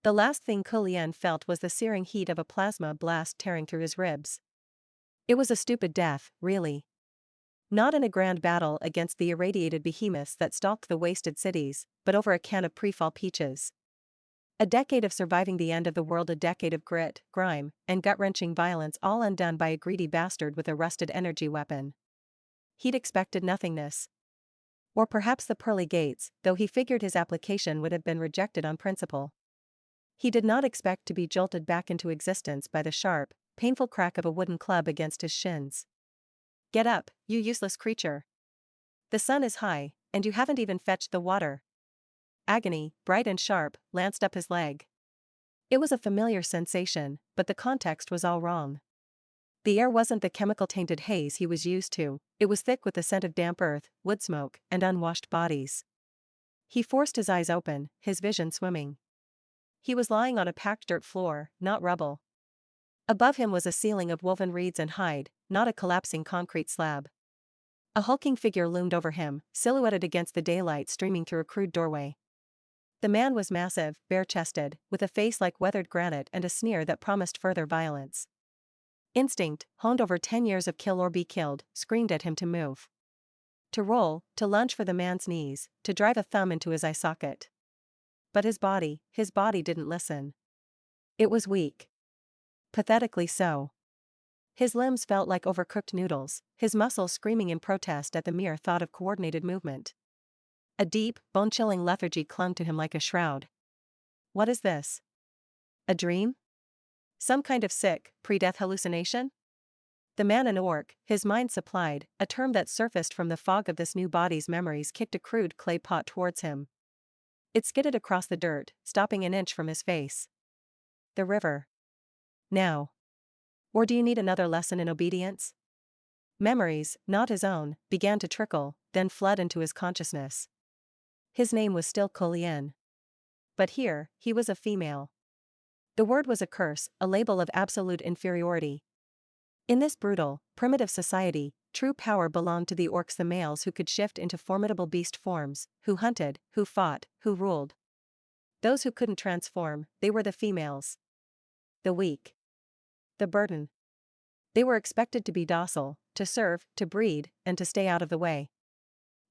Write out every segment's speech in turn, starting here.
The last thing Kulian felt was the searing heat of a plasma blast tearing through his ribs. It was a stupid death, really. Not in a grand battle against the irradiated behemoths that stalked the wasted cities, but over a can of pre-fall peaches. A decade of surviving the end of the world, a decade of grit, grime, and gut-wrenching violence, all undone by a greedy bastard with a rusted energy weapon. He'd expected nothingness. Or perhaps the pearly gates, though he figured his application would have been rejected on principle. He did not expect to be jolted back into existence by the sharp, painful crack of a wooden club against his shins. Get up, you useless creature. The sun is high, and you haven't even fetched the water. Agony, bright and sharp, lanced up his leg. It was a familiar sensation, but the context was all wrong. The air wasn't the chemical-tainted haze he was used to, it was thick with the scent of damp earth, wood smoke, and unwashed bodies. He forced his eyes open, his vision swimming. He was lying on a packed dirt floor, not rubble. Above him was a ceiling of woven reeds and hide, not a collapsing concrete slab. A hulking figure loomed over him, silhouetted against the daylight streaming through a crude doorway. The man was massive, bare-chested, with a face like weathered granite and a sneer that promised further violence. Instinct, honed over 10 years of kill or be killed, screamed at him to move. To roll, to lunge for the man's knees, to drive a thumb into his eye socket. But his body didn't listen. It was weak. Pathetically so. His limbs felt like overcooked noodles, his muscles screaming in protest at the mere thought of coordinated movement. A deep, bone-chilling lethargy clung to him like a shroud. What is this? A dream? Some kind of sick, pre-death hallucination? The man an orc, his mind supplied, a term that surfaced from the fog of this new body's memories, kicked a crude clay pot towards him. It skidded across the dirt, stopping an inch from his face. The river. Now. Or do you need another lesson in obedience? Memories, not his own, began to trickle, then flood into his consciousness. His name was still Kulian. But here, he was a female. The word was a curse, a label of absolute inferiority. In this brutal, primitive society, true power belonged to the orcs, the males who could shift into formidable beast forms, who hunted, who fought, who ruled. Those who couldn't transform, they were the females. The weak. The burden. They were expected to be docile, to serve, to breed, and to stay out of the way.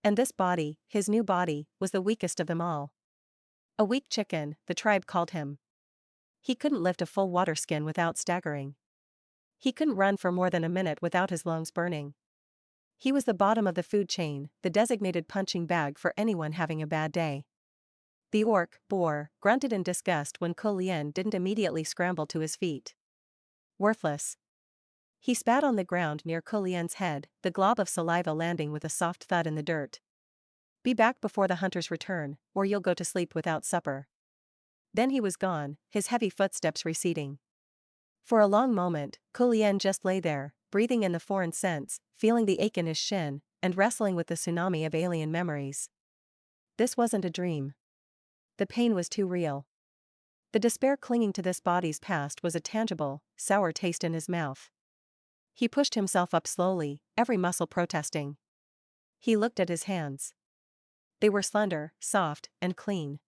And this body, his new body, was the weakest of them all. A weak chicken, the tribe called him. He couldn't lift a full water skin without staggering. He couldn't run for more than a minute without his lungs burning. He was the bottom of the food chain, the designated punching bag for anyone having a bad day. The orc, boar, grunted in disgust when Kulian didn't immediately scramble to his feet. Worthless. He spat on the ground near Kulian's head, the glob of saliva landing with a soft thud in the dirt. Be back before the hunters return, or you'll go to sleep without supper. Then he was gone, his heavy footsteps receding. For a long moment, Kulian just lay there, breathing in the foreign scents, feeling the ache in his shin, and wrestling with the tsunami of alien memories. This wasn't a dream. The pain was too real. The despair clinging to this body's past was a tangible, sour taste in his mouth. He pushed himself up slowly, every muscle protesting. He looked at his hands. They were slender, soft, and clean.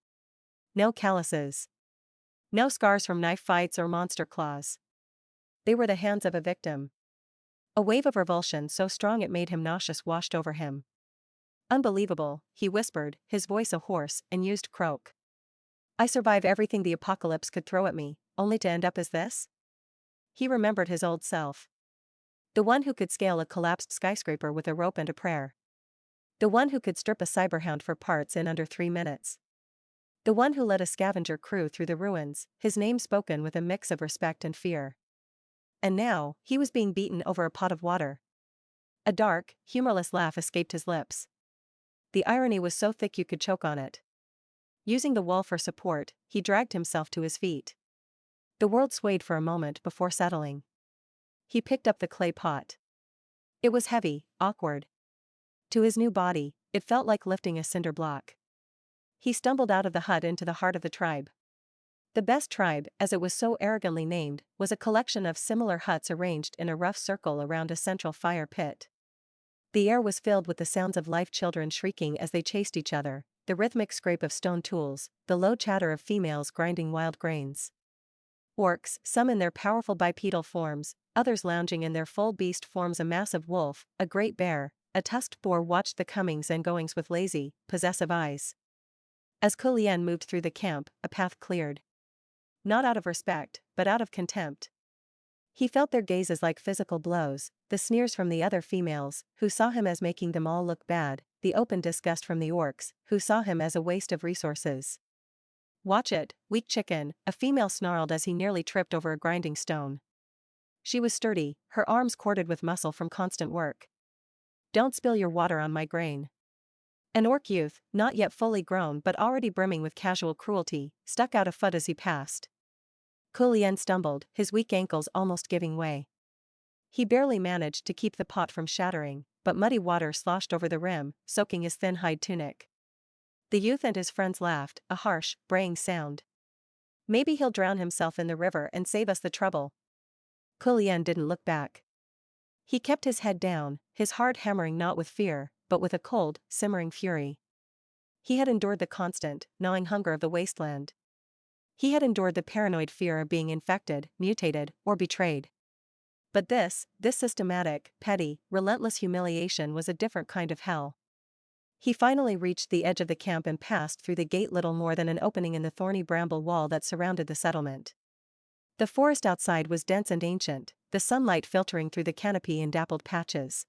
No calluses. No scars from knife fights or monster claws. They were the hands of a victim. A wave of revulsion so strong it made him nauseous washed over him. Unbelievable, he whispered, his voice a hoarse and used croak. I survive everything the apocalypse could throw at me, only to end up as this? He remembered his old self. The one who could scale a collapsed skyscraper with a rope and a prayer. The one who could strip a cyberhound for parts in under 3 minutes. The one who led a scavenger crew through the ruins, his name spoken with a mix of respect and fear. And now, he was being beaten over a pot of water. A dark, humorless laugh escaped his lips. The irony was so thick you could choke on it. Using the wall for support, he dragged himself to his feet. The world swayed for a moment before settling. He picked up the clay pot. It was heavy, awkward. To his new body, it felt like lifting a cinder block. He stumbled out of the hut into the heart of the tribe. The best tribe, as it was so arrogantly named, was a collection of similar huts arranged in a rough circle around a central fire pit. The air was filled with the sounds of life, children shrieking as they chased each other, the rhythmic scrape of stone tools, the low chatter of females grinding wild grains. Orcs, some in their powerful bipedal forms, others lounging in their full beast forms. A massive wolf, a great bear, a tusked boar watched the comings and goings with lazy, possessive eyes. As Kulian moved through the camp, a path cleared. Not out of respect, but out of contempt. He felt their gazes like physical blows, the sneers from the other females, who saw him as making them all look bad, the open disgust from the orcs, who saw him as a waste of resources. "Watch it, weak chicken," a female snarled as he nearly tripped over a grinding stone. She was sturdy, her arms corded with muscle from constant work. "Don't spill your water on my grain." An orc youth, not yet fully grown but already brimming with casual cruelty, stuck out a foot as he passed. Kulian stumbled, his weak ankles almost giving way. He barely managed to keep the pot from shattering, but muddy water sloshed over the rim, soaking his thin hide tunic. The youth and his friends laughed, a harsh, braying sound. "Maybe he'll drown himself in the river and save us the trouble." Kulian didn't look back. He kept his head down, his heart hammering not with fear, but with a cold, simmering fury. He had endured the constant, gnawing hunger of the wasteland. He had endured the paranoid fear of being infected, mutated, or betrayed. But this systematic, petty, relentless humiliation was a different kind of hell. He finally reached the edge of the camp and passed through the gate, little more than an opening in the thorny bramble wall that surrounded the settlement. The forest outside was dense and ancient, the sunlight filtering through the canopy in dappled patches.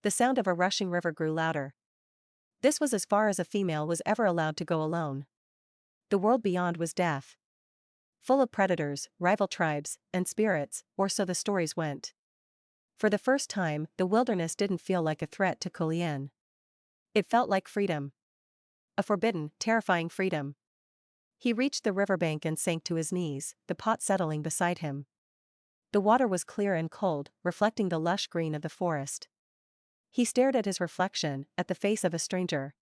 The sound of a rushing river grew louder. This was as far as a female was ever allowed to go alone. The world beyond was death. Full of predators, rival tribes, and spirits, or so the stories went. For the first time, the wilderness didn't feel like a threat to Kulian. It felt like freedom. A forbidden, terrifying freedom. He reached the riverbank and sank to his knees, the pot settling beside him. The water was clear and cold, reflecting the lush green of the forest. He stared at his reflection, at the face of a stranger.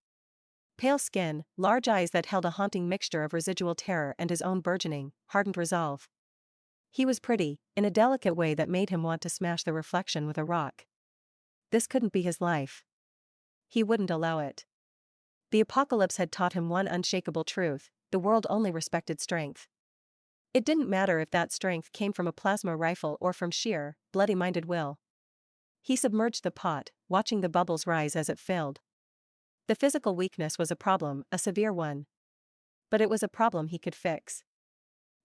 Pale skin, large eyes that held a haunting mixture of residual terror and his own burgeoning, hardened resolve. He was pretty, in a delicate way that made him want to smash the reflection with a rock. This couldn't be his life. He wouldn't allow it. The apocalypse had taught him one unshakable truth: the world only respected strength. It didn't matter if that strength came from a plasma rifle or from sheer, bloody-minded will. He submerged the pot, watching the bubbles rise as it filled. The physical weakness was a problem, a severe one. But it was a problem he could fix.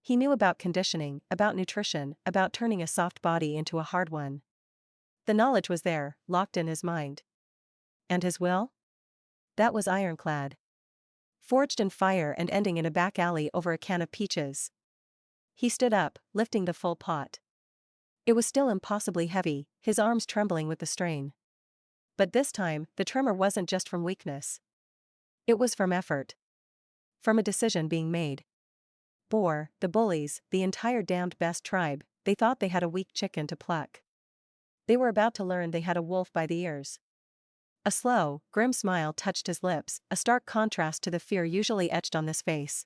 He knew about conditioning, about nutrition, about turning a soft body into a hard one. The knowledge was there, locked in his mind. And his will? That was ironclad. Forged in fire and ending in a back alley over a can of peaches. He stood up, lifting the full pot. It was still impossibly heavy, his arms trembling with the strain. But this time, the tremor wasn't just from weakness. It was from effort. From a decision being made. Boar, the bullies, the entire damned best tribe, they thought they had a weak chicken to pluck. They were about to learn they had a wolf by the ears. A slow, grim smile touched his lips, a stark contrast to the fear usually etched on this face.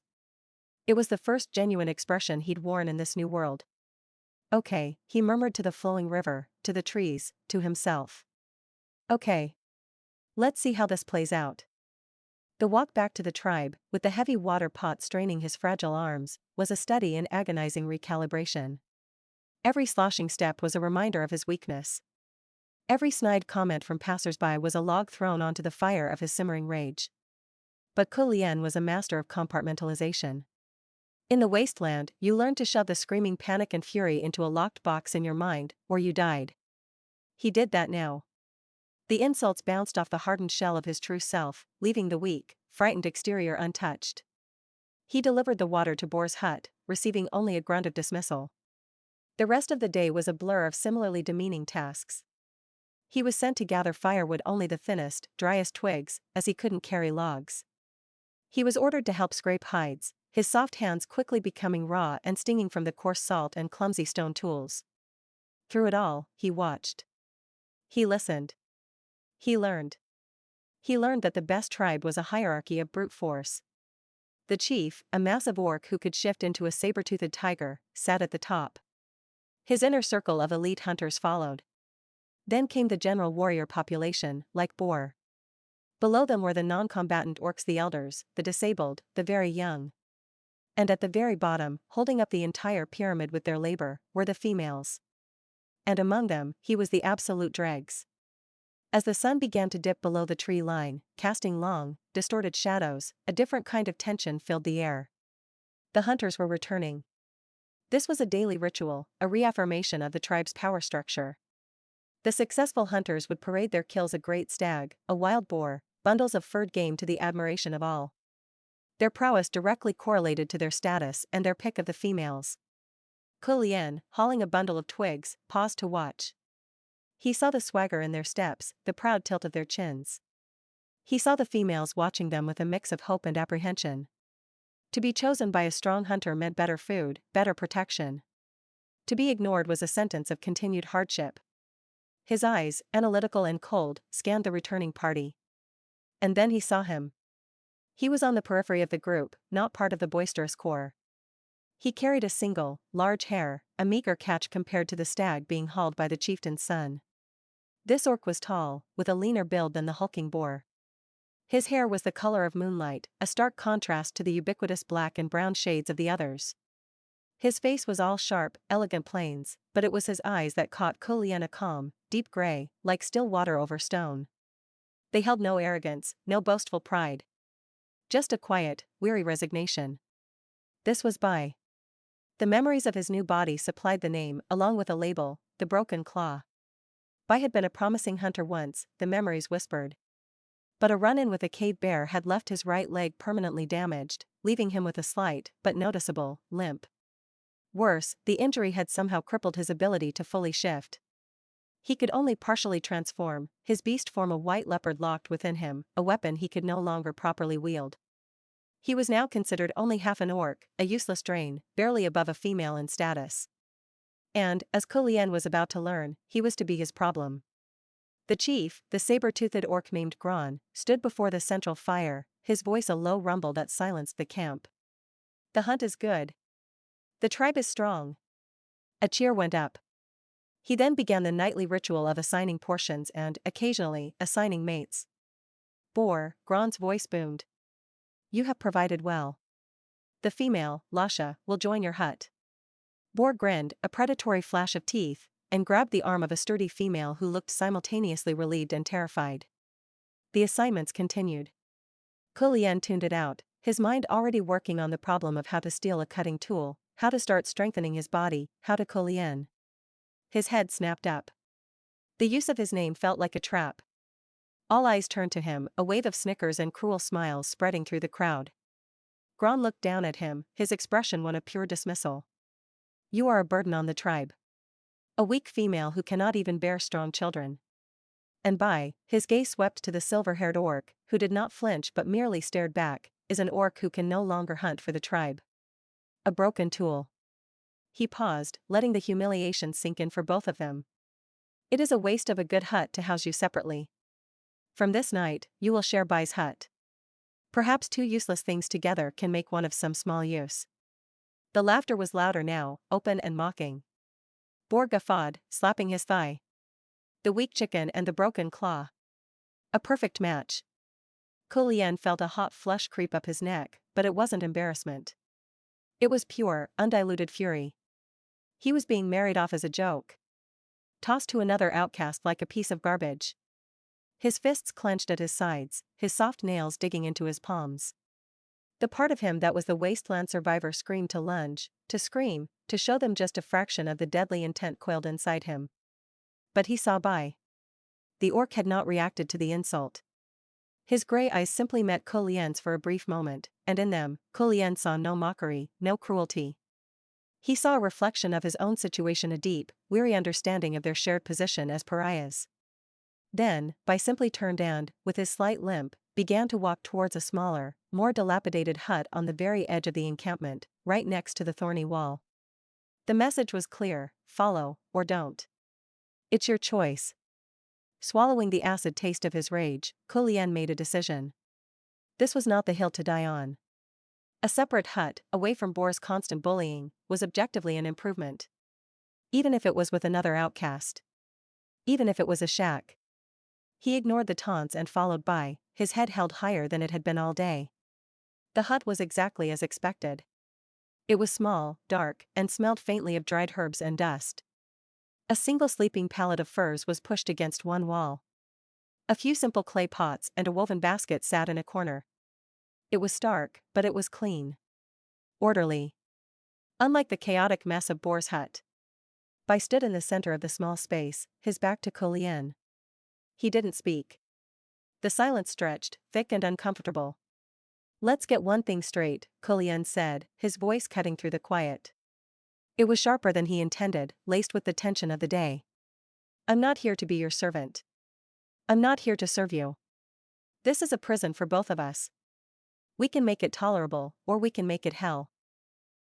It was the first genuine expression he'd worn in this new world. "Okay," he murmured to the flowing river, to the trees, to himself. "Okay. Let's see how this plays out." The walk back to the tribe, with the heavy water pot straining his fragile arms, was a steady and agonizing recalibration. Every sloshing step was a reminder of his weakness. Every snide comment from passers-by was a log thrown onto the fire of his simmering rage. But Kulian was a master of compartmentalization. In the wasteland, you learned to shove the screaming panic and fury into a locked box in your mind, or you died. He did that now. The insults bounced off the hardened shell of his true self, leaving the weak, frightened exterior untouched. He delivered the water to Boar's hut, receiving only a grunt of dismissal. The rest of the day was a blur of similarly demeaning tasks. He was sent to gather firewood, only the thinnest, driest twigs, as he couldn't carry logs. He was ordered to help scrape hides, his soft hands quickly becoming raw and stinging from the coarse salt and clumsy stone tools. Through it all, he watched. He listened. He learned. He learned that the best tribe was a hierarchy of brute force. The chief, a massive orc who could shift into a saber-toothed tiger, sat at the top. His inner circle of elite hunters followed. Then came the general warrior population, like Boar. Below them were the non-combatant orcs, the elders, the disabled, the very young. And at the very bottom, holding up the entire pyramid with their labor, were the females. And among them, he was the absolute dregs. As the sun began to dip below the tree line, casting long, distorted shadows, a different kind of tension filled the air. The hunters were returning. This was a daily ritual, a reaffirmation of the tribe's power structure. The successful hunters would parade their kills: a great stag, a wild boar, bundles of furred game, to the admiration of all. Their prowess directly correlated to their status and their pick of the females. Kulien, hauling a bundle of twigs, paused to watch. He saw the swagger in their steps, the proud tilt of their chins. He saw the females watching them with a mix of hope and apprehension. To be chosen by a strong hunter meant better food, better protection. To be ignored was a sentence of continued hardship. His eyes, analytical and cold, scanned the returning party. And then he saw him. He was on the periphery of the group, not part of the boisterous core. He carried a single, large hare, a meager catch compared to the stag being hauled by the chieftain's son. This orc was tall, with a leaner build than the hulking boar. His hair was the color of moonlight, a stark contrast to the ubiquitous black and brown shades of the others. His face was all sharp, elegant planes, but it was his eyes that caught Kulien, a calm, deep gray, like still water over stone. They held no arrogance, no boastful pride. Just a quiet, weary resignation. This was Bai. The memories of his new body supplied the name, along with a label, the Broken Claw. Bai had been a promising hunter once, the memories whispered. But a run-in with a cave bear had left his right leg permanently damaged, leaving him with a slight, but noticeable, limp. Worse, the injury had somehow crippled his ability to fully shift. He could only partially transform, his beast form a white leopard locked within him, a weapon he could no longer properly wield. He was now considered only half an orc, a useless drain, barely above a female in status. And, as Kulien was about to learn, he was to be his problem. The chief, the saber-toothed orc named Gron, stood before the central fire, his voice a low rumble that silenced the camp. The hunt is good. The tribe is strong. A cheer went up. He then began the nightly ritual of assigning portions and, occasionally, assigning mates. Boar, Gron's voice boomed. You have provided well. The female, Lasha, will join your hut. Boar grinned, a predatory flash of teeth, and grabbed the arm of a sturdy female who looked simultaneously relieved and terrified. The assignments continued. Kulien tuned it out, his mind already working on the problem of how to steal a cutting tool, how to start strengthening his body, how to Kulien. His head snapped up. The use of his name felt like a trap. All eyes turned to him, a wave of snickers and cruel smiles spreading through the crowd. Gron looked down at him, his expression one of pure dismissal. You are a burden on the tribe. A weak female who cannot even bear strong children. And Bai, his gaze swept to the silver-haired orc, who did not flinch but merely stared back, is an orc who can no longer hunt for the tribe. A broken tool. He paused, letting the humiliation sink in for both of them. It is a waste of a good hut to house you separately. From this night, you will share Bai's hut. Perhaps two useless things together can make one of some small use. The laughter was louder now, open and mocking. Boar guffawed, slapping his thigh. The weak chicken and the broken claw. A perfect match. Kulien felt a hot flush creep up his neck, but it wasn't embarrassment. It was pure, undiluted fury. He was being married off as a joke. Tossed to another outcast like a piece of garbage. His fists clenched at his sides, his soft nails digging into his palms. The part of him that was the wasteland survivor screamed to lunge, to scream, to show them just a fraction of the deadly intent coiled inside him. But he saw Bai. The orc had not reacted to the insult. His gray eyes simply met Kulien's for a brief moment, and in them, Kulien saw no mockery, no cruelty. He saw a reflection of his own situation, a deep, weary understanding of their shared position as pariahs. Then, Bai simply turned and, with his slight limp, began to walk towards a smaller, more dilapidated hut on the very edge of the encampment, right next to the thorny wall. The message was clear: follow, or don't. It's your choice. Swallowing the acid taste of his rage, Kulien made a decision. This was not the hill to die on. A separate hut, away from Boar's constant bullying, was objectively an improvement. Even if it was with another outcast. Even if it was a shack. He ignored the taunts and followed Bai, his head held higher than it had been all day. The hut was exactly as expected. It was small, dark, and smelled faintly of dried herbs and dust. A single sleeping pallet of furs was pushed against one wall. A few simple clay pots and a woven basket sat in a corner. It was stark, but it was clean. Orderly. Unlike the chaotic mess of Boar's hut. Bai stood in the center of the small space, his back to Kulian. He didn't speak. The silence stretched, thick and uncomfortable. "Let's get one thing straight," Kulian said, his voice cutting through the quiet. It was sharper than he intended, laced with the tension of the day. "I'm not here to be your servant. I'm not here to serve you. This is a prison for both of us. We can make it tolerable, or we can make it hell."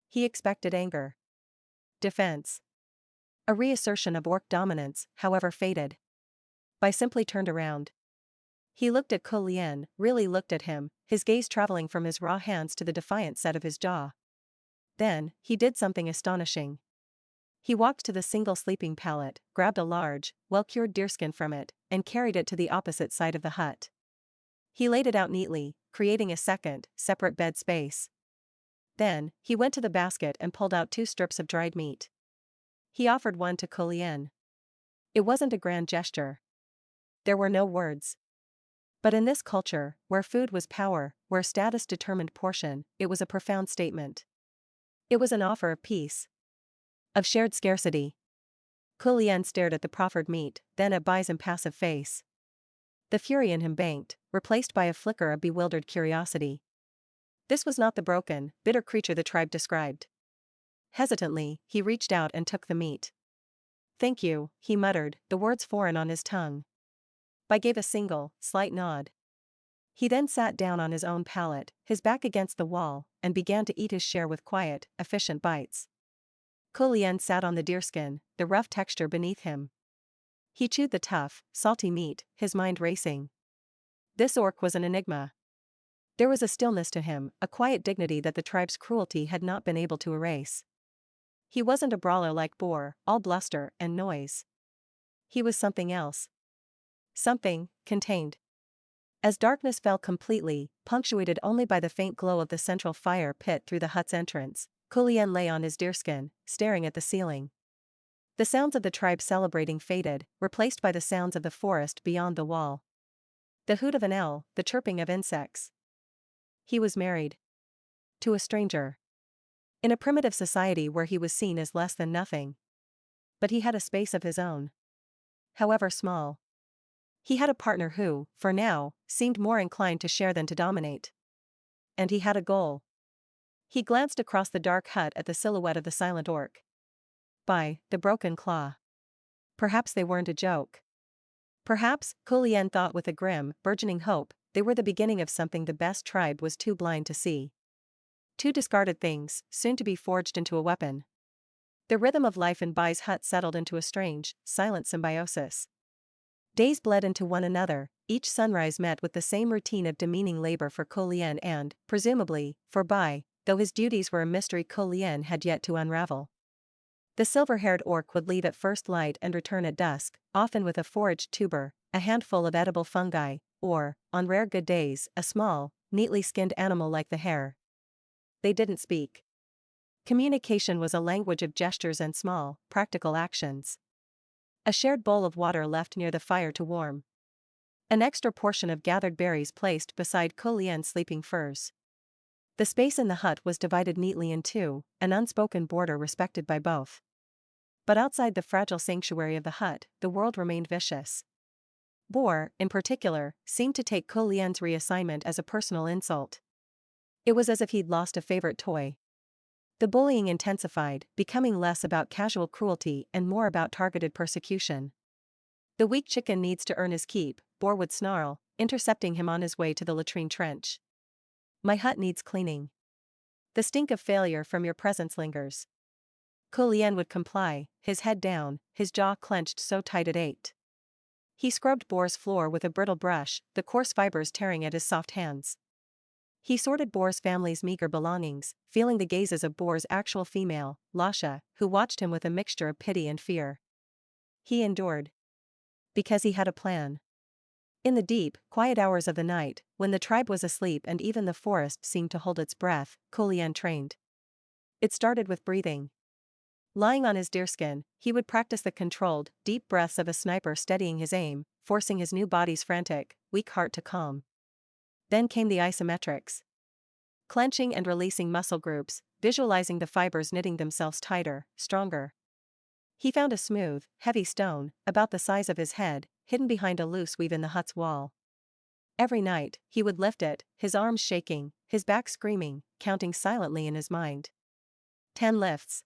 He expected anger. Defense. A reassertion of orc dominance, however faded. Bai simply turned around. He looked at Kulian, really looked at him, his gaze traveling from his raw hands to the defiant set of his jaw. Then, he did something astonishing. He walked to the single sleeping pallet, grabbed a large, well-cured deerskin from it, and carried it to the opposite side of the hut. He laid it out neatly, creating a second, separate bed space. Then, he went to the basket and pulled out 2 strips of dried meat. He offered one to Kulian. It wasn't a grand gesture. There were no words. But in this culture, where food was power, where status determined portion, it was a profound statement. It was an offer of peace. Of shared scarcity. Kulian stared at the proffered meat, then at Bai's impassive face. The fury in him banked, replaced by a flicker of bewildered curiosity. This was not the broken, bitter creature the tribe described. Hesitantly, he reached out and took the meat. "Thank you," he muttered, the words foreign on his tongue. Bai gave a single, slight nod. He then sat down on his own pallet, his back against the wall, and began to eat his share with quiet, efficient bites. Kulian sat on the deerskin, the rough texture beneath him. He chewed the tough, salty meat, his mind racing. This orc was an enigma. There was a stillness to him, a quiet dignity that the tribe's cruelty had not been able to erase. He wasn't a brawler like Boar, all bluster and noise. He was something else. Something, contained. As darkness fell completely, punctuated only by the faint glow of the central fire pit through the hut's entrance, Kulian lay on his deerskin, staring at the ceiling. The sounds of the tribe celebrating faded, replaced by the sounds of the forest beyond the wall. The hoot of an owl, the chirping of insects. He was married. To a stranger. In a primitive society where he was seen as less than nothing. But he had a space of his own. However small. He had a partner who, for now, seemed more inclined to share than to dominate. And he had a goal. He glanced across the dark hut at the silhouette of the silent orc. Bai, the broken claw. Perhaps they weren't a joke. Perhaps, Kulian thought with a grim, burgeoning hope, they were the beginning of something the best tribe was too blind to see. 2 discarded things, soon to be forged into a weapon. The rhythm of life in Bai's hut settled into a strange, silent symbiosis. Days bled into one another, each sunrise met with the same routine of demeaning labor for Kulian and, presumably, for Bai, though his duties were a mystery Kulian had yet to unravel. The silver-haired orc would leave at first light and return at dusk, often with a foraged tuber, a handful of edible fungi, or, on rare good days, a small, neatly skinned animal like the hare. They didn't speak. Communication was a language of gestures and small, practical actions. A shared bowl of water left near the fire to warm. An extra portion of gathered berries placed beside Kulian's sleeping furs. The space in the hut was divided neatly in 2, an unspoken border respected by both. But outside the fragile sanctuary of the hut, the world remained vicious. Boar, in particular, seemed to take Kulian's reassignment as a personal insult. It was as if he'd lost a favorite toy. The bullying intensified, becoming less about casual cruelty and more about targeted persecution. "The weak chicken needs to earn his keep," Boar would snarl, intercepting him on his way to the latrine trench. "My hut needs cleaning. The stink of failure from your presence lingers." Kulian would comply, his head down, his jaw clenched so tight it ached. He scrubbed Boar's floor with a brittle brush, the coarse fibers tearing at his soft hands. He sorted Boar's family's meager belongings, feeling the gazes of Boar's actual female, Lasha, who watched him with a mixture of pity and fear. He endured. Because he had a plan. In the deep, quiet hours of the night, when the tribe was asleep and even the forest seemed to hold its breath, Kulien trained. It started with breathing. Lying on his deerskin, he would practice the controlled, deep breaths of a sniper, steadying his aim, forcing his new body's frantic, weak heart to calm. Then came the isometrics. Clenching and releasing muscle groups, visualizing the fibers knitting themselves tighter, stronger. He found a smooth, heavy stone, about the size of his head, hidden behind a loose weave in the hut's wall. Every night, he would lift it, his arms shaking, his back screaming, counting silently in his mind. 10 lifts.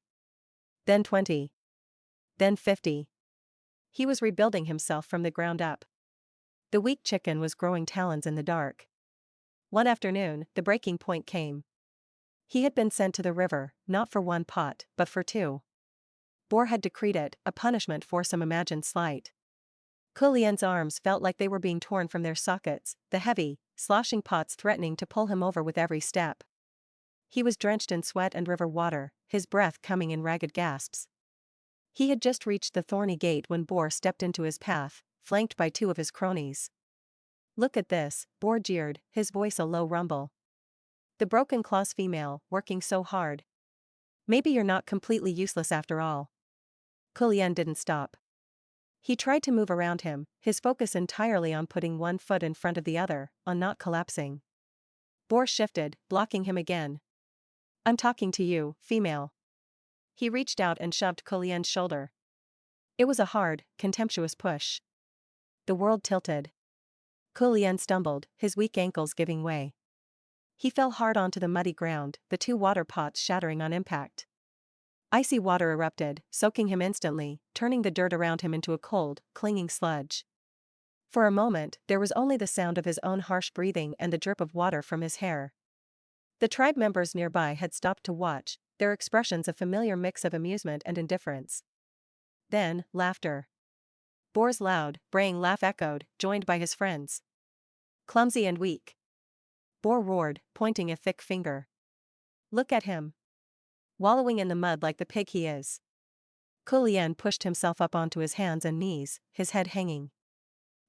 Then 20. Then 50. He was rebuilding himself from the ground up. The weak chicken was growing talons in the dark. One afternoon, the breaking point came. He had been sent to the river, not for 1 pot, but for 2. Boar had decreed it, a punishment for some imagined slight. Kulien's arms felt like they were being torn from their sockets, the heavy, sloshing pots threatening to pull him over with every step. He was drenched in sweat and river water, his breath coming in ragged gasps. He had just reached the thorny gate when Boar stepped into his path, flanked by 2 of his cronies. "Look at this," Boar jeered, his voice a low rumble. "The broken claws female, working so hard. Maybe you're not completely useless after all." Kulien didn't stop. He tried to move around him, his focus entirely on putting 1 foot in front of the other, on not collapsing. Boar shifted, blocking him again. "I'm talking to you, female." He reached out and shoved Kulien's shoulder. It was a hard, contemptuous push. The world tilted. Kulien stumbled, his weak ankles giving way. He fell hard onto the muddy ground, the 2 water pots shattering on impact. Icy water erupted, soaking him instantly, turning the dirt around him into a cold, clinging sludge. For a moment, there was only the sound of his own harsh breathing and the drip of water from his hair. The tribe members nearby had stopped to watch, their expressions a familiar mix of amusement and indifference. Then, laughter. Boar's loud, braying laugh echoed, joined by his friends. "Clumsy and weak." Boar roared, pointing a thick finger. "Look at him. Wallowing in the mud like the pig he is." Kulien pushed himself up onto his hands and knees, his head hanging.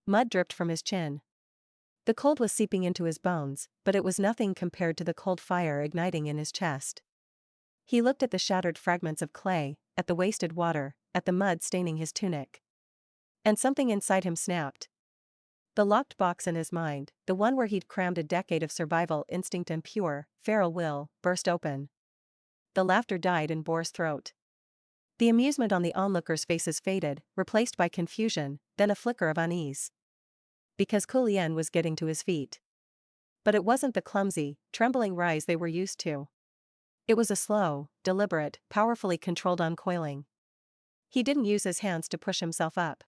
Mud dripped from his chin. The cold was seeping into his bones, but it was nothing compared to the cold fire igniting in his chest. He looked at the shattered fragments of clay, at the wasted water, at the mud staining his tunic. And something inside him snapped. The locked box in his mind, the one where he'd crammed a decade of survival instinct and pure, feral will, burst open. The laughter died in Boar's throat. The amusement on the onlookers' faces faded, replaced by confusion, then a flicker of unease. Because Kulien was getting to his feet. But it wasn't the clumsy, trembling rise they were used to. It was a slow, deliberate, powerfully controlled uncoiling. He didn't use his hands to push himself up.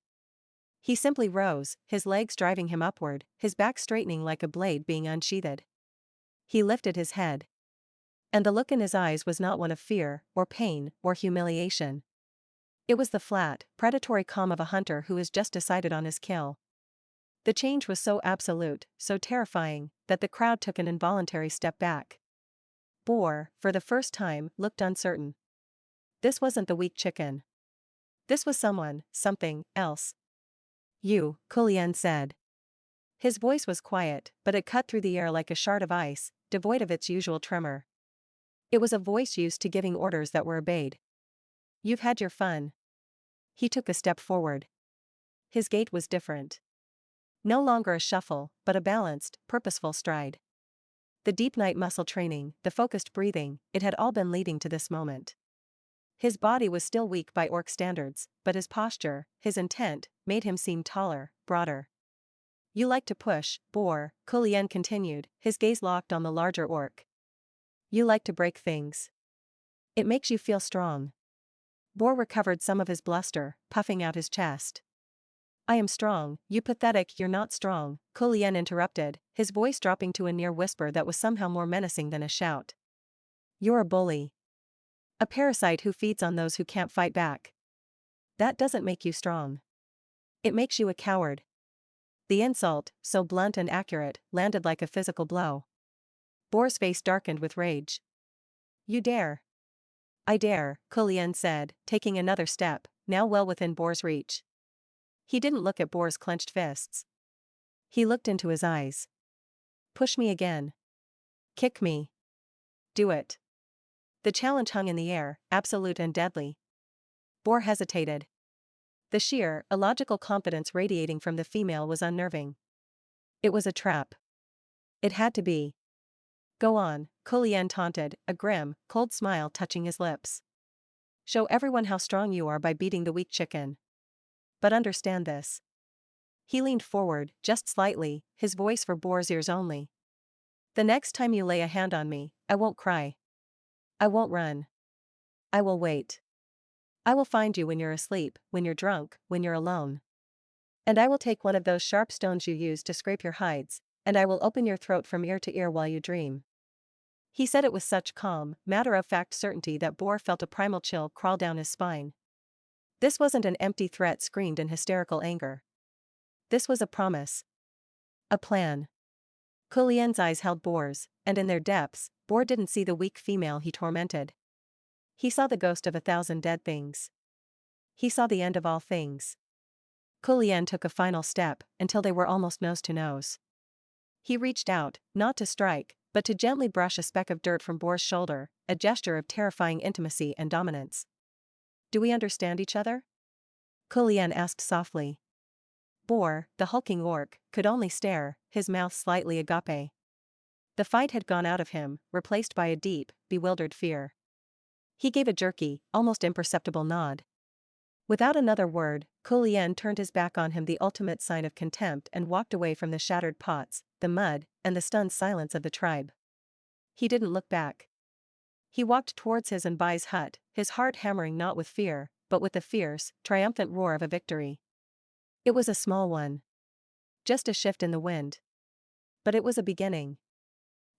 He simply rose, his legs driving him upward, his back straightening like a blade being unsheathed. He lifted his head. And the look in his eyes was not one of fear, or pain, or humiliation. It was the flat, predatory calm of a hunter who has just decided on his kill. The change was so absolute, so terrifying, that the crowd took an involuntary step back. Boar, for the first time, looked uncertain. This wasn't the weak chicken. This was someone, something, else. "You," Kulien said. His voice was quiet, but it cut through the air like a shard of ice, devoid of its usual tremor. It was a voice used to giving orders that were obeyed. "You've had your fun." He took a step forward. His gait was different. No longer a shuffle, but a balanced, purposeful stride. The deep night muscle training, the focused breathing, it had all been leading to this moment. His body was still weak by orc standards, but his posture, his intent, made him seem taller, broader. "You like to push, Boar," Kulien continued, his gaze locked on the larger orc. "You like to break things. It makes you feel strong." Boar recovered some of his bluster, puffing out his chest. "I am strong, you pathetic, you're not strong," Kulien interrupted, his voice dropping to a near whisper that was somehow more menacing than a shout. "You're a bully. A parasite who feeds on those who can't fight back. That doesn't make you strong. It makes you a coward." The insult, so blunt and accurate, landed like a physical blow. Boar's face darkened with rage. "You dare." "I dare," Kulien said, taking another step, now well within Boar's reach. He didn't look at Boar's clenched fists. He looked into his eyes. Push me again. Kick me. Do it. The challenge hung in the air, absolute and deadly. Boar hesitated. The sheer, illogical confidence radiating from the female was unnerving. It was a trap. It had to be. Go on, Kulian taunted, a grim, cold smile touching his lips. Show everyone how strong you are by beating the weak chicken. But understand this. He leaned forward, just slightly, his voice for Boar's ears only. The next time you lay a hand on me, I won't cry. I won't run. I will wait. I will find you when you're asleep, when you're drunk, when you're alone. And I will take one of those sharp stones you use to scrape your hides, and I will open your throat from ear to ear while you dream. He said it with such calm, matter-of-fact certainty that Boar felt a primal chill crawl down his spine. This wasn't an empty threat screamed in hysterical anger. This was a promise. A plan. Kulien's eyes held Boar's, and in their depths, Boar didn't see the weak female he tormented. He saw the ghost of 1,000 dead things. He saw the end of all things. Kulien took a final step, until they were almost nose to nose. He reached out, not to strike, but to gently brush a speck of dirt from Boar's shoulder, a gesture of terrifying intimacy and dominance. Do we understand each other? Kulien asked softly. Boar, the hulking orc, could only stare, his mouth slightly agape. The fight had gone out of him, replaced by a deep, bewildered fear. He gave a jerky, almost imperceptible nod. Without another word, Kulien turned his back on him, the ultimate sign of contempt, and walked away from the shattered pots, the mud, and the stunned silence of the tribe. He didn't look back. He walked towards his and Bai's hut, his heart hammering not with fear, but with the fierce, triumphant roar of a victory. It was a small one. Just a shift in the wind. But it was a beginning.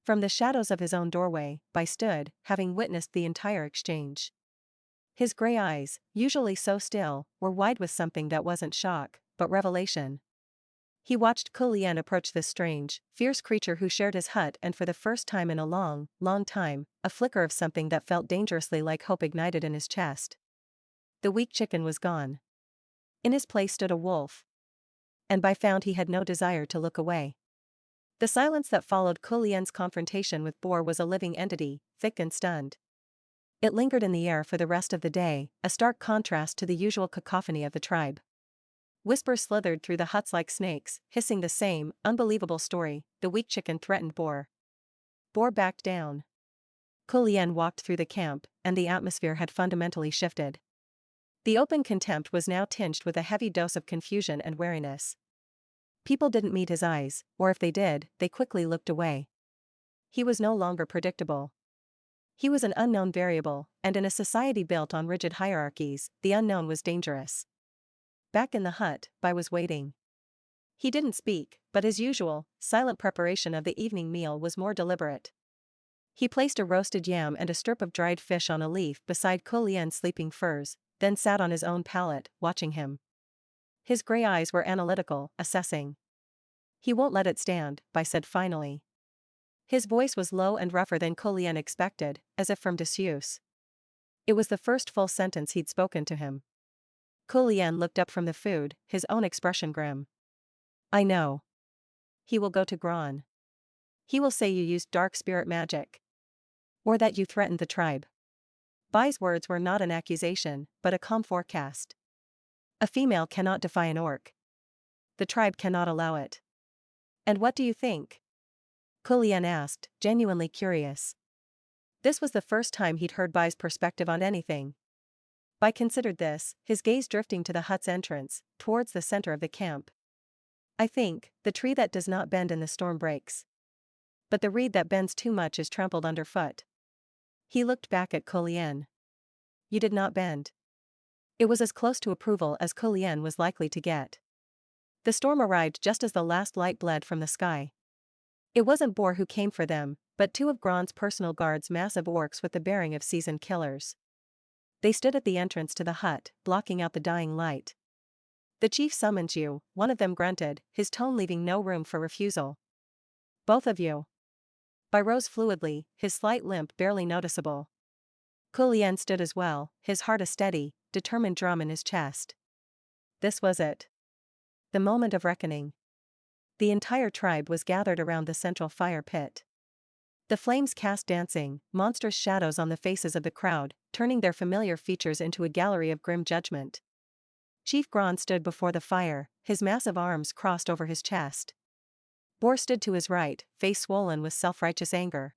From the shadows of his own doorway, Bai stood, having witnessed the entire exchange. His gray eyes, usually so still, were wide with something that wasn't shock, but revelation. He watched Kulien approach this strange, fierce creature who shared his hut, and for the first time in a long, long time, a flicker of something that felt dangerously like hope ignited in his chest. The weak chicken was gone. In his place stood a wolf. And Bai found he had no desire to look away. The silence that followed Kulien's confrontation with Boar was a living entity, thick and stunned. It lingered in the air for the rest of the day, a stark contrast to the usual cacophony of the tribe. Whispers slithered through the huts like snakes, hissing the same, unbelievable story. The weak chicken threatened Boar. Boar backed down. Kulien walked through the camp, and the atmosphere had fundamentally shifted. The open contempt was now tinged with a heavy dose of confusion and wariness. People didn't meet his eyes, or if they did, they quickly looked away. He was no longer predictable. He was an unknown variable, and in a society built on rigid hierarchies, the unknown was dangerous. Back in the hut, Bai was waiting. He didn't speak, but his usual, silent preparation of the evening meal was more deliberate. He placed a roasted yam and a strip of dried fish on a leaf beside Kulien's sleeping furs, then sat on his own pallet, watching him. His gray eyes were analytical, assessing. He won't let it stand, Bai said finally. His voice was low and rougher than Kulien expected, as if from disuse. It was the first full sentence he'd spoken to him. Kulien looked up from the food, his own expression grim. I know. He will go to Gran. He will say you used dark spirit magic. Or that you threatened the tribe. Bai's words were not an accusation, but a calm forecast. A female cannot defy an orc. The tribe cannot allow it. And what do you think? Kulien asked, genuinely curious. This was the first time he'd heard Bai's perspective on anything. Bai considered this, his gaze drifting to the hut's entrance, towards the center of the camp. I think, the tree that does not bend in the storm breaks. But the reed that bends too much is trampled underfoot. He looked back at Kulien. You did not bend. It was as close to approval as Kulien was likely to get. The storm arrived just as the last light bled from the sky. It wasn't Boar who came for them, but two of Gron's personal guards, massive orcs with the bearing of seasoned killers. They stood at the entrance to the hut, blocking out the dying light. The chief summons you, one of them grunted, his tone leaving no room for refusal. Both of you. Bai rose fluidly, his slight limp barely noticeable. Kulien stood as well, his heart a steady, determined drum in his chest. This was it. The moment of reckoning. The entire tribe was gathered around the central fire pit. The flames cast dancing, monstrous shadows on the faces of the crowd, turning their familiar features into a gallery of grim judgment. Chief Gron stood before the fire, his massive arms crossed over his chest. Boar stood to his right, face swollen with self-righteous anger.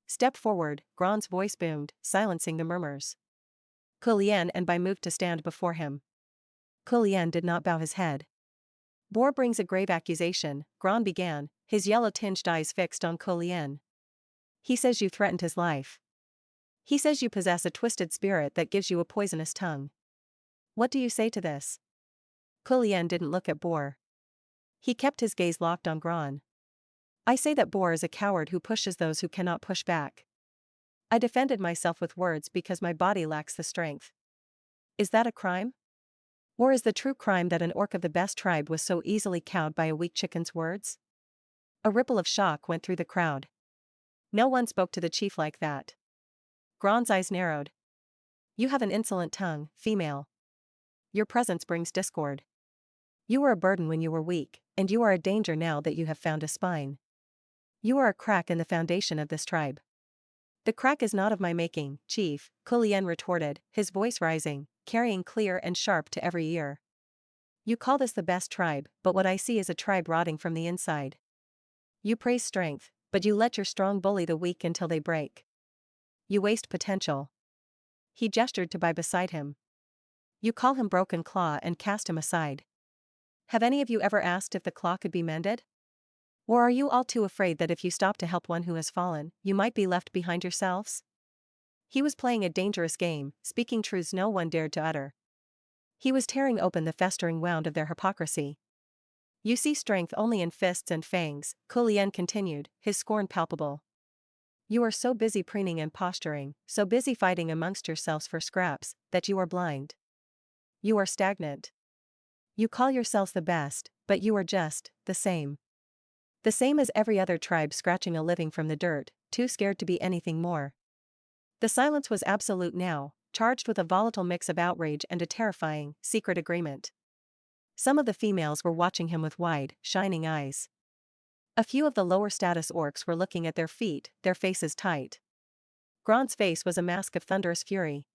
Step forward, Gron's voice boomed, silencing the murmurs. Kulian and Bai moved to stand before him. Kulian did not bow his head. Boar brings a grave accusation, Gron began, his yellow-tinged eyes fixed on Kulian. He says you threatened his life. He says you possess a twisted spirit that gives you a poisonous tongue. What do you say to this? Kulian didn't look at Boar. He kept his gaze locked on Gron. I say that Boar is a coward who pushes those who cannot push back. I defended myself with words because my body lacks the strength. Is that a crime? Or is the true crime that an orc of the best tribe was so easily cowed by a weak chicken's words? A ripple of shock went through the crowd. No one spoke to the chief like that. Gron's eyes narrowed. You have an insolent tongue, female. Your presence brings discord. You were a burden when you were weak, and you are a danger now that you have found a spine. You are a crack in the foundation of this tribe. The crack is not of my making, chief, Kulian retorted, his voice rising, carrying clear and sharp to every ear. You call this the best tribe, but what I see is a tribe rotting from the inside. You praise strength, but you let your strong bully the weak until they break. You waste potential. He gestured to Bai beside him. You call him Broken Claw and cast him aside. Have any of you ever asked if the claw could be mended? Or are you all too afraid that if you stop to help one who has fallen, you might be left behind yourselves? He was playing a dangerous game, speaking truths no one dared to utter. He was tearing open the festering wound of their hypocrisy. You see strength only in fists and fangs, Kulian continued, his scorn palpable. You are so busy preening and posturing, so busy fighting amongst yourselves for scraps, that you are blind. You are stagnant. You call yourselves the best, but you are just the same. The same as every other tribe scratching a living from the dirt, too scared to be anything more. The silence was absolute now, charged with a volatile mix of outrage and a terrifying, secret agreement. Some of the females were watching him with wide, shining eyes. A few of the lower status orcs were looking at their feet, their faces tight. Gron's face was a mask of thunderous fury.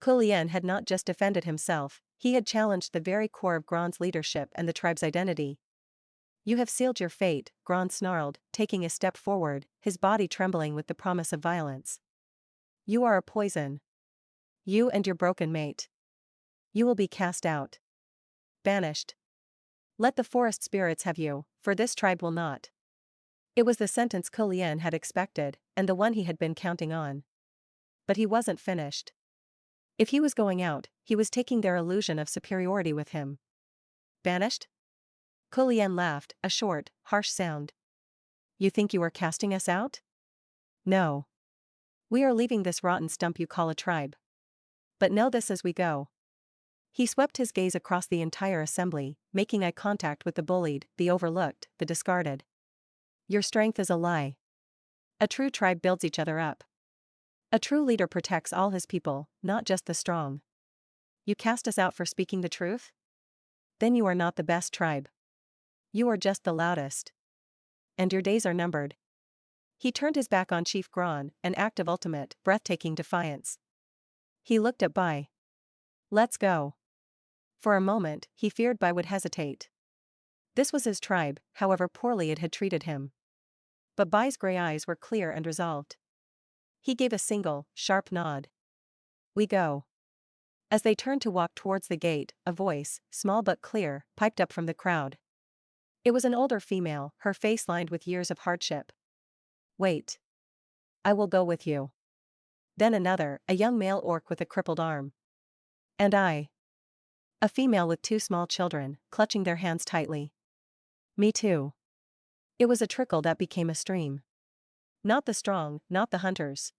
Kulian had not just defended himself, he had challenged the very core of Gron's leadership and the tribe's identity. You have sealed your fate, Gron snarled, taking a step forward, his body trembling with the promise of violence. You are a poison. You and your broken mate. You will be cast out. Banished. Let the forest spirits have you, for this tribe will not. It was the sentence Kulian had expected, and the one he had been counting on. But he wasn't finished. If he was going out, he was taking their illusion of superiority with him. Banished? Kulian laughed, a short, harsh sound. You think you are casting us out? No. We are leaving this rotten stump you call a tribe. But know this as we go. He swept his gaze across the entire assembly, making eye contact with the bullied, the overlooked, the discarded. Your strength is a lie. A true tribe builds each other up. A true leader protects all his people, not just the strong. You cast us out for speaking the truth? Then you are not the best tribe. You are just the loudest. And your days are numbered. He turned his back on Chief Gron, an act of ultimate, breathtaking defiance. He looked at Bai. Let's go. For a moment, he feared Bai would hesitate. This was his tribe, however poorly it had treated him. But Bai's gray eyes were clear and resolved. He gave a single, sharp nod. We go. As they turned to walk towards the gate, a voice, small but clear, piped up from the crowd. It was an older female, her face lined with years of hardship. Wait. I will go with you. Then another, a young male orc with a crippled arm. And I. A female with two small children, clutching their hands tightly. Me too. It was a trickle that became a stream. Not the strong, not the hunters.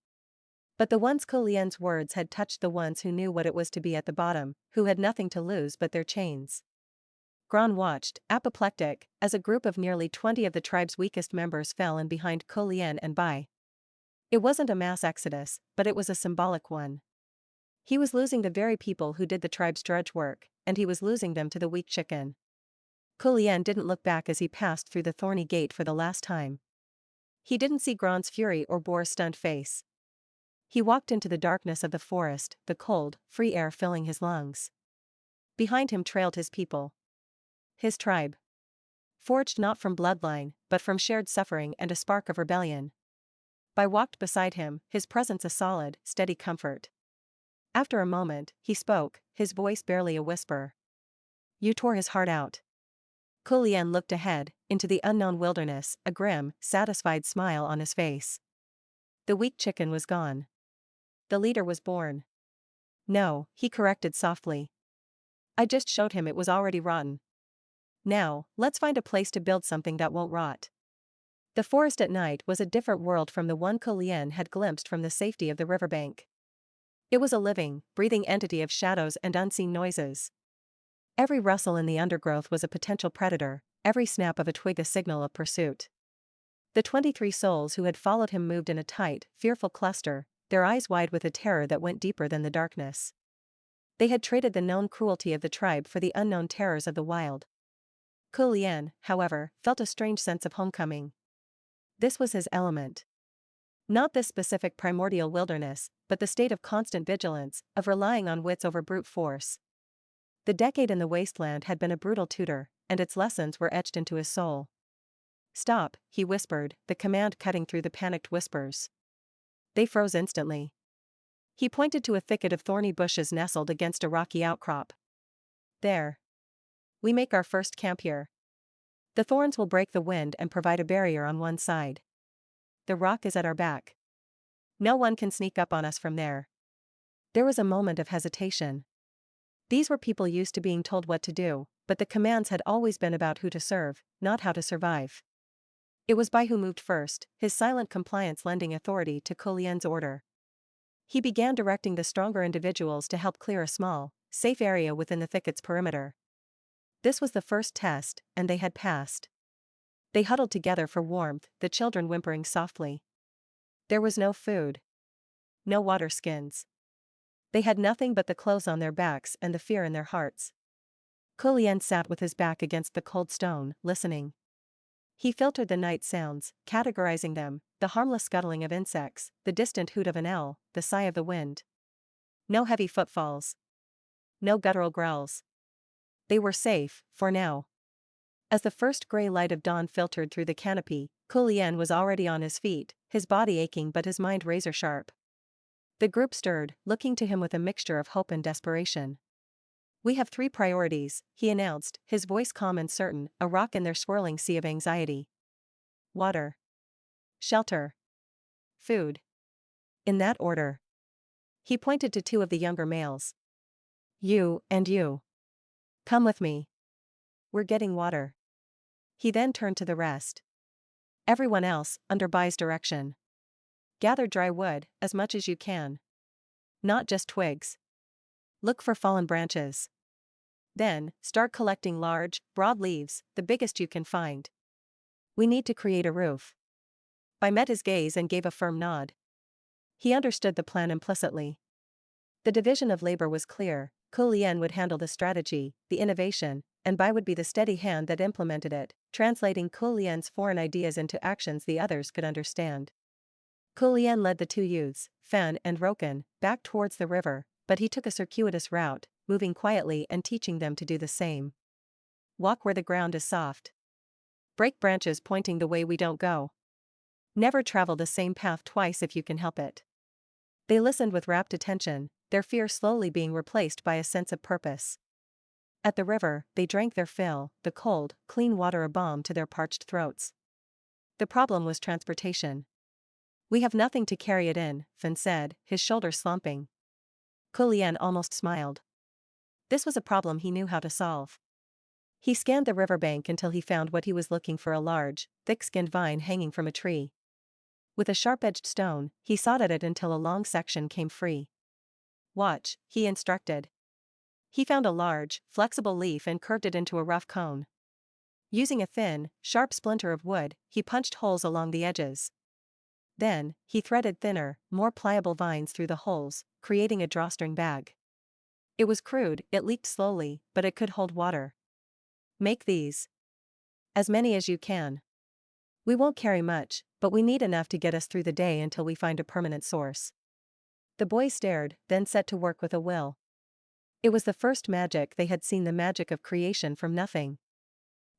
But the ones Kulian's words had touched, the ones who knew what it was to be at the bottom, who had nothing to lose but their chains. Gron watched, apoplectic, as a group of nearly 20 of the tribe's weakest members fell in behind Kulian and Bai. It wasn't a mass exodus, but it was a symbolic one. He was losing the very people who did the tribe's drudge work, and he was losing them to the weak chicken. Kulien didn't look back as he passed through the thorny gate for the last time. He didn't see Grant's fury or Boar's stunned face. He walked into the darkness of the forest, the cold, free air filling his lungs. Behind him trailed his people. His tribe. Forged not from bloodline, but from shared suffering and a spark of rebellion. Bai walked beside him, his presence a solid, steady comfort. After a moment, he spoke, his voice barely a whisper. You tore his heart out. Kulien looked ahead, into the unknown wilderness, a grim, satisfied smile on his face. The weak chicken was gone. The leader was born. No, he corrected softly. I just showed him it was already rotten. Now, let's find a place to build something that won't rot. The forest at night was a different world from the one Kulien had glimpsed from the safety of the riverbank. It was a living, breathing entity of shadows and unseen noises. Every rustle in the undergrowth was a potential predator, every snap of a twig a signal of pursuit. The 23 souls who had followed him moved in a tight, fearful cluster, their eyes wide with a terror that went deeper than the darkness. They had traded the known cruelty of the tribe for the unknown terrors of the wild. Kulien, however, felt a strange sense of homecoming. This was his element. Not this specific primordial wilderness, but the state of constant vigilance, of relying on wits over brute force. The decade in the wasteland had been a brutal tutor, and its lessons were etched into his soul. Stop, he whispered, the command cutting through the panicked whispers. They froze instantly. He pointed to a thicket of thorny bushes nestled against a rocky outcrop. There. We make our first camp here. The thorns will break the wind and provide a barrier on one side. The rock is at our back. No one can sneak up on us from there. There was a moment of hesitation. These were people used to being told what to do, but the commands had always been about who to serve, not how to survive. It was Bai who moved first, his silent compliance lending authority to Kulien's order. He began directing the stronger individuals to help clear a small, safe area within the thicket's perimeter. This was the first test, and they had passed. They huddled together for warmth, the children whimpering softly. There was no food. No water skins. They had nothing but the clothes on their backs and the fear in their hearts. Kulien sat with his back against the cold stone, listening. He filtered the night sounds, categorizing them, the harmless scuttling of insects, the distant hoot of an owl, the sigh of the wind. No heavy footfalls. No guttural growls. They were safe, for now. As the first gray light of dawn filtered through the canopy, Kulien was already on his feet, his body aching but his mind razor-sharp. The group stirred, looking to him with a mixture of hope and desperation. We have 3 priorities, he announced, his voice calm and certain, a rock in their swirling sea of anxiety. Water. Shelter. Food. In that order. He pointed to 2 of the younger males. You, and you. Come with me. We're getting water. He then turned to the rest. Everyone else, under Bai's direction. Gather dry wood, as much as you can. Not just twigs. Look for fallen branches. Then, start collecting large, broad leaves, the biggest you can find. We need to create a roof. Bai met his gaze and gave a firm nod. He understood the plan implicitly. The division of labor was clear, Kulien would handle the strategy, the innovation, and Bai would be the steady hand that implemented it, translating Kulien's foreign ideas into actions the others could understand. Kulien led the 2 youths, Fan and Roken, back towards the river, but he took a circuitous route, moving quietly and teaching them to do the same. Walk where the ground is soft. Break branches pointing the way we don't go. Never travel the same path twice if you can help it. They listened with rapt attention, their fear slowly being replaced by a sense of purpose. At the river, they drank their fill, the cold, clean water a balm to their parched throats. The problem was transportation. We have nothing to carry it in, Fan said, his shoulders slumping. Kulien almost smiled. This was a problem he knew how to solve. He scanned the riverbank until he found what he was looking for, a large, thick-skinned vine hanging from a tree. With a sharp-edged stone, he sawed at it until a long section came free. Watch, he instructed. He found a large, flexible leaf and curved it into a rough cone. Using a thin, sharp splinter of wood, he punched holes along the edges. Then, he threaded thinner, more pliable vines through the holes, creating a drawstring bag. It was crude, it leaked slowly, but it could hold water. Make these. As many as you can. We won't carry much, but we need enough to get us through the day until we find a permanent source. The boys stared, then set to work with a will. It was the first magic they had seen, the magic of creation from nothing.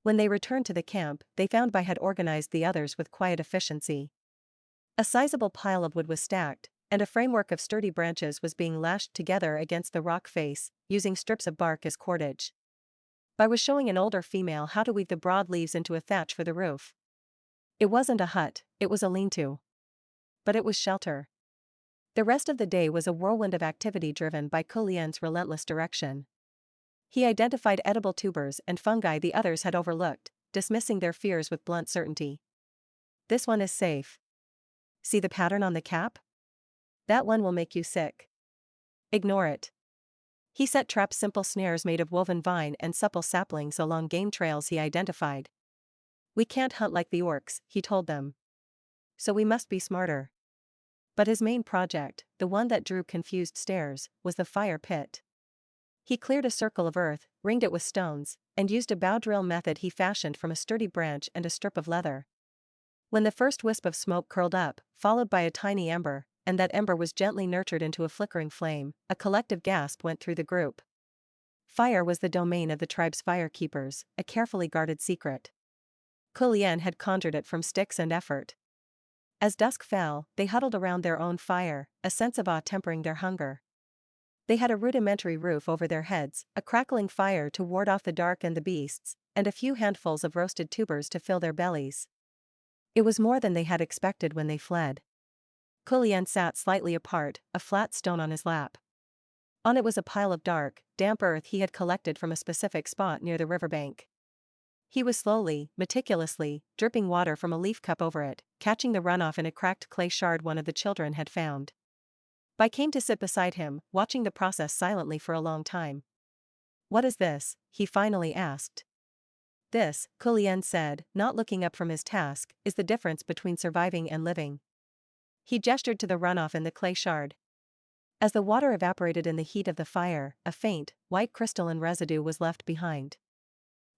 When they returned to the camp, they found Bai had organized the others with quiet efficiency. A sizable pile of wood was stacked, and a framework of sturdy branches was being lashed together against the rock face, using strips of bark as cordage. Bai was showing an older female how to weave the broad leaves into a thatch for the roof. It wasn't a hut, it was a lean-to. But it was shelter. The rest of the day was a whirlwind of activity driven by Kulian's relentless direction. He identified edible tubers and fungi the others had overlooked, dismissing their fears with blunt certainty. This one is safe. See the pattern on the cap? That one will make you sick. Ignore it. He set traps, simple snares made of woven vine and supple saplings along game trails he identified. We can't hunt like the orcs, he told them. So we must be smarter. But his main project, the one that drew confused stares, was the fire pit. He cleared a circle of earth, ringed it with stones, and used a bow drill method he fashioned from a sturdy branch and a strip of leather. When the first wisp of smoke curled up, followed by a tiny ember, and that ember was gently nurtured into a flickering flame, a collective gasp went through the group. Fire was the domain of the tribe's firekeepers, a carefully guarded secret. Kulian had conjured it from sticks and effort. As dusk fell, they huddled around their own fire, a sense of awe tempering their hunger. They had a rudimentary roof over their heads, a crackling fire to ward off the dark and the beasts, and a few handfuls of roasted tubers to fill their bellies. It was more than they had expected when they fled. Kulian sat slightly apart, a flat stone on his lap. On it was a pile of dark, damp earth he had collected from a specific spot near the riverbank. He was slowly, meticulously, dripping water from a leaf cup over it, catching the runoff in a cracked clay shard one of the children had found. Bai came to sit beside him, watching the process silently for a long time. What is this? He finally asked. This, Kulian said, not looking up from his task, is the difference between surviving and living. He gestured to the runoff in the clay shard. As the water evaporated in the heat of the fire, a faint, white crystalline residue was left behind.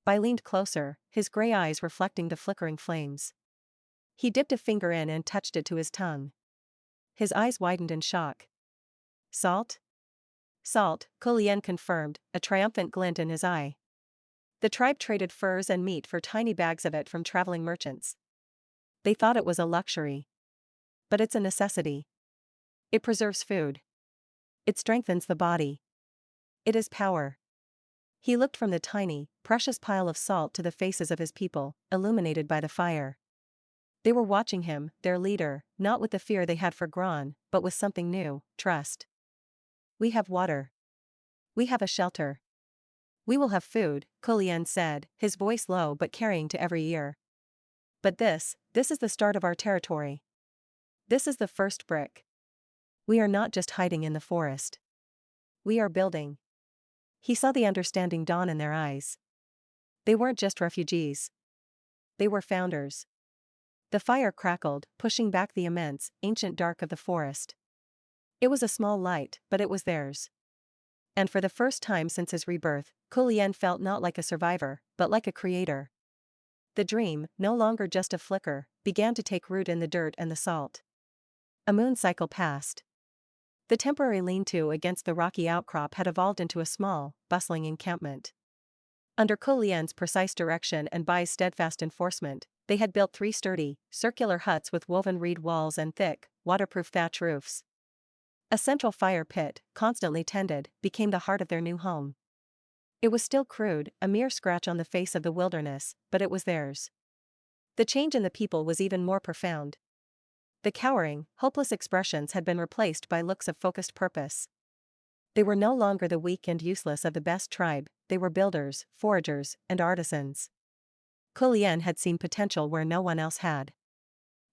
Bai leaned closer, his gray eyes reflecting the flickering flames. He dipped a finger in and touched it to his tongue. His eyes widened in shock. Salt? Salt, Kulian confirmed, a triumphant glint in his eye. The tribe traded furs and meat for tiny bags of it from traveling merchants. They thought it was a luxury. But it's a necessity. It preserves food. It strengthens the body. It is power. He looked from the tiny, precious pile of salt to the faces of his people, illuminated by the fire. They were watching him, their leader, not with the fear they had for Gron, but with something new, trust. We have water. We have a shelter. We will have food, Kulian said, his voice low but carrying to every ear. But this is the start of our territory. This is the first brick. We are not just hiding in the forest. We are building. He saw the understanding dawn in their eyes. They weren't just refugees. They were founders. The fire crackled, pushing back the immense, ancient dark of the forest. It was a small light, but it was theirs. And for the first time since his rebirth, Kulian felt not like a survivor, but like a creator. The dream, no longer just a flicker, began to take root in the dirt and the salt. A moon cycle passed. The temporary lean-to against the rocky outcrop had evolved into a small, bustling encampment. Under Kulian's precise direction and Bai's steadfast enforcement, they had built 3 sturdy, circular huts with woven reed walls and thick, waterproof thatch roofs. A central fire pit, constantly tended, became the heart of their new home. It was still crude, a mere scratch on the face of the wilderness, but it was theirs. The change in the people was even more profound. The cowering, hopeless expressions had been replaced by looks of focused purpose. They were no longer the weak and useless of the best tribe, they were builders, foragers, and artisans. Kulian had seen potential where no one else had.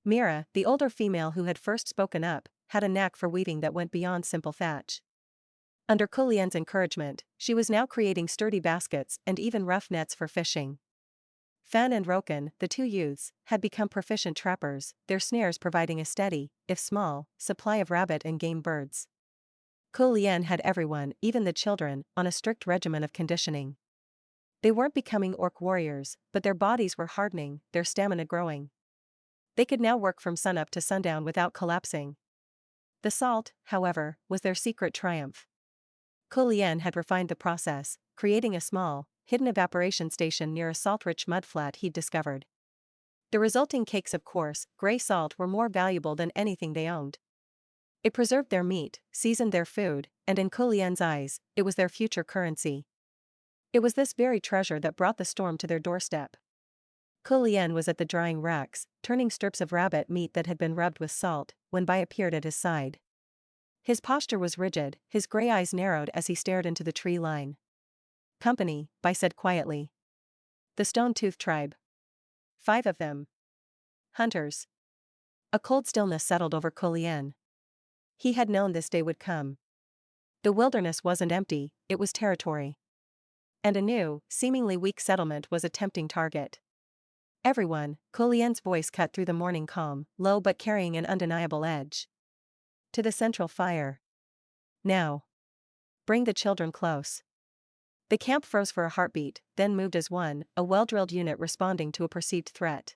Mira, the older female who had first spoken up, had a knack for weaving that went beyond simple thatch. Under Kulian's encouragement, she was now creating sturdy baskets and even rough nets for fishing. Fan and Roken, the 2 youths, had become proficient trappers, their snares providing a steady, if small, supply of rabbit and game birds. Kulian had everyone, even the children, on a strict regimen of conditioning. They weren't becoming orc warriors, but their bodies were hardening, their stamina growing. They could now work from sunup to sundown without collapsing. The salt, however, was their secret triumph. Kulien had refined the process, creating a small, hidden evaporation station near a salt-rich mudflat he'd discovered. The resulting cakes of coarse, gray salt were more valuable than anything they owned. It preserved their meat, seasoned their food, and in Kulien's eyes, it was their future currency. It was this very treasure that brought the storm to their doorstep. Kulien was at the drying racks, turning strips of rabbit meat that had been rubbed with salt, when Bai appeared at his side. His posture was rigid, his gray eyes narrowed as he stared into the tree line. "Company," Bai said quietly. "The Stone-Tooth tribe. 5 of them. Hunters." A cold stillness settled over Kulien. He had known this day would come. The wilderness wasn't empty, it was territory. And a new, seemingly weak settlement was a tempting target. "Everyone," Kulien's voice cut through the morning calm, low but carrying an undeniable edge. "To the central fire. Now. Bring the children close." The camp froze for a heartbeat, then moved as one, a well-drilled unit responding to a perceived threat.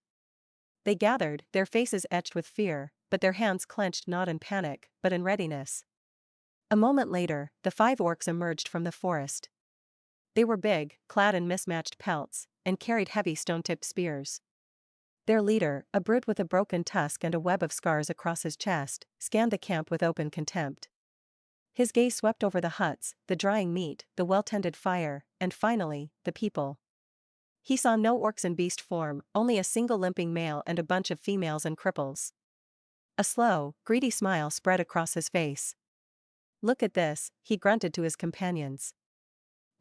They gathered, their faces etched with fear, but their hands clenched not in panic, but in readiness. A moment later, the 5 orcs emerged from the forest. They were big, clad in mismatched pelts, and carried heavy stone-tipped spears. Their leader, a brute with a broken tusk and a web of scars across his chest, scanned the camp with open contempt. His gaze swept over the huts, the drying meat, the well-tended fire, and finally, the people. He saw no orcs in beast form, only a single limping male and a bunch of females and cripples. A slow, greedy smile spread across his face. "Look at this," he grunted to his companions.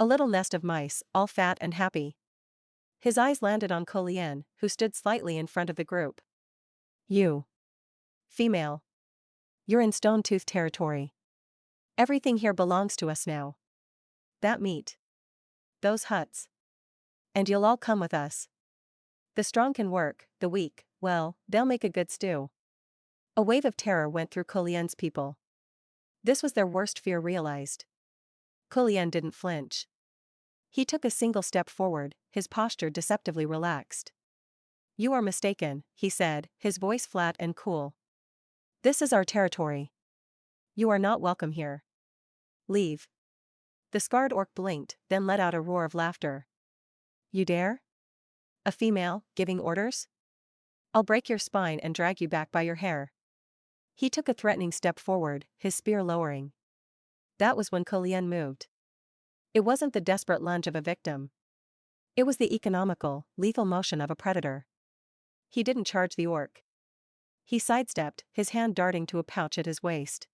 "A little nest of mice, all fat and happy." His eyes landed on Kulien, who stood slightly in front of the group. "You. Female. You're in Stone-Tooth territory. Everything here belongs to us now. That meat. Those huts. And you'll all come with us. The strong can work, the weak, well, they'll make a good stew." A wave of terror went through Kulien's people. This was their worst fear realized. Kulien didn't flinch. He took a single step forward, his posture deceptively relaxed. "You are mistaken," he said, his voice flat and cool. "This is our territory. You are not welcome here. Leave." The scarred orc blinked, then let out a roar of laughter. "You dare? A female, giving orders? I'll break your spine and drag you back by your hair." He took a threatening step forward, his spear lowering. That was when Kulien moved. It wasn't the desperate lunge of a victim. It was the economical, lethal motion of a predator. He didn't charge the orc. He sidestepped, his hand darting to a pouch at his waist.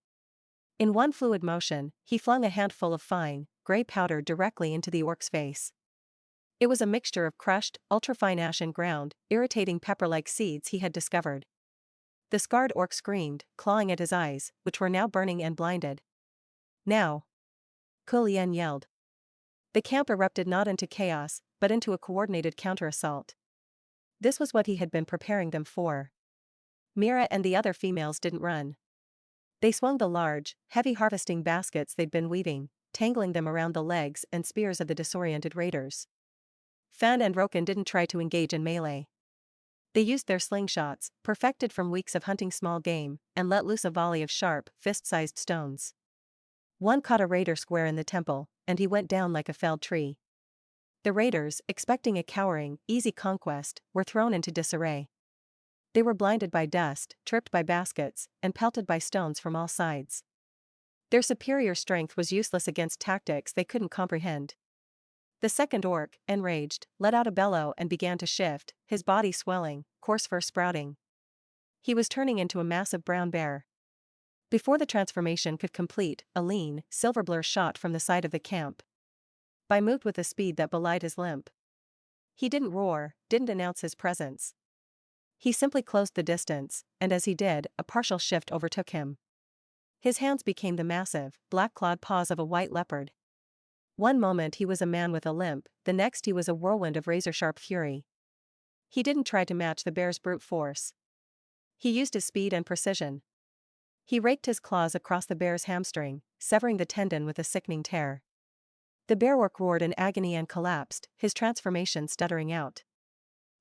In one fluid motion, he flung a handful of fine, gray powder directly into the orc's face. It was a mixture of crushed, ultrafine ash and ground, irritating pepper-like seeds he had discovered. The scarred orc screamed, clawing at his eyes, which were now burning and blinded. "Now!" Kulien yelled. The camp erupted not into chaos, but into a coordinated counter-assault. This was what he had been preparing them for. Mira and the other females didn't run. They swung the large, heavy harvesting baskets they'd been weaving, tangling them around the legs and spears of the disoriented raiders. Fan and Roken didn't try to engage in melee. They used their slingshots, perfected from weeks of hunting small game, and let loose a volley of sharp, fist-sized stones. One caught a raider square in the temple, and he went down like a felled tree. The raiders, expecting a cowering, easy conquest, were thrown into disarray. They were blinded by dust, tripped by baskets, and pelted by stones from all sides. Their superior strength was useless against tactics they couldn't comprehend. The second orc, enraged, let out a bellow and began to shift, his body swelling, coarse fur sprouting. He was turning into a massive brown bear. Before the transformation could complete, a lean, silver blur shot from the side of the camp. Bai moved with a speed that belied his limp. He didn't roar, didn't announce his presence. He simply closed the distance, and as he did, a partial shift overtook him. His hands became the massive, black-clawed paws of a white leopard. One moment he was a man with a limp, the next he was a whirlwind of razor-sharp fury. He didn't try to match the bear's brute force. He used his speed and precision. He raked his claws across the bear's hamstring, severing the tendon with a sickening tear. The bear orc roared in agony and collapsed, his transformation stuttering out.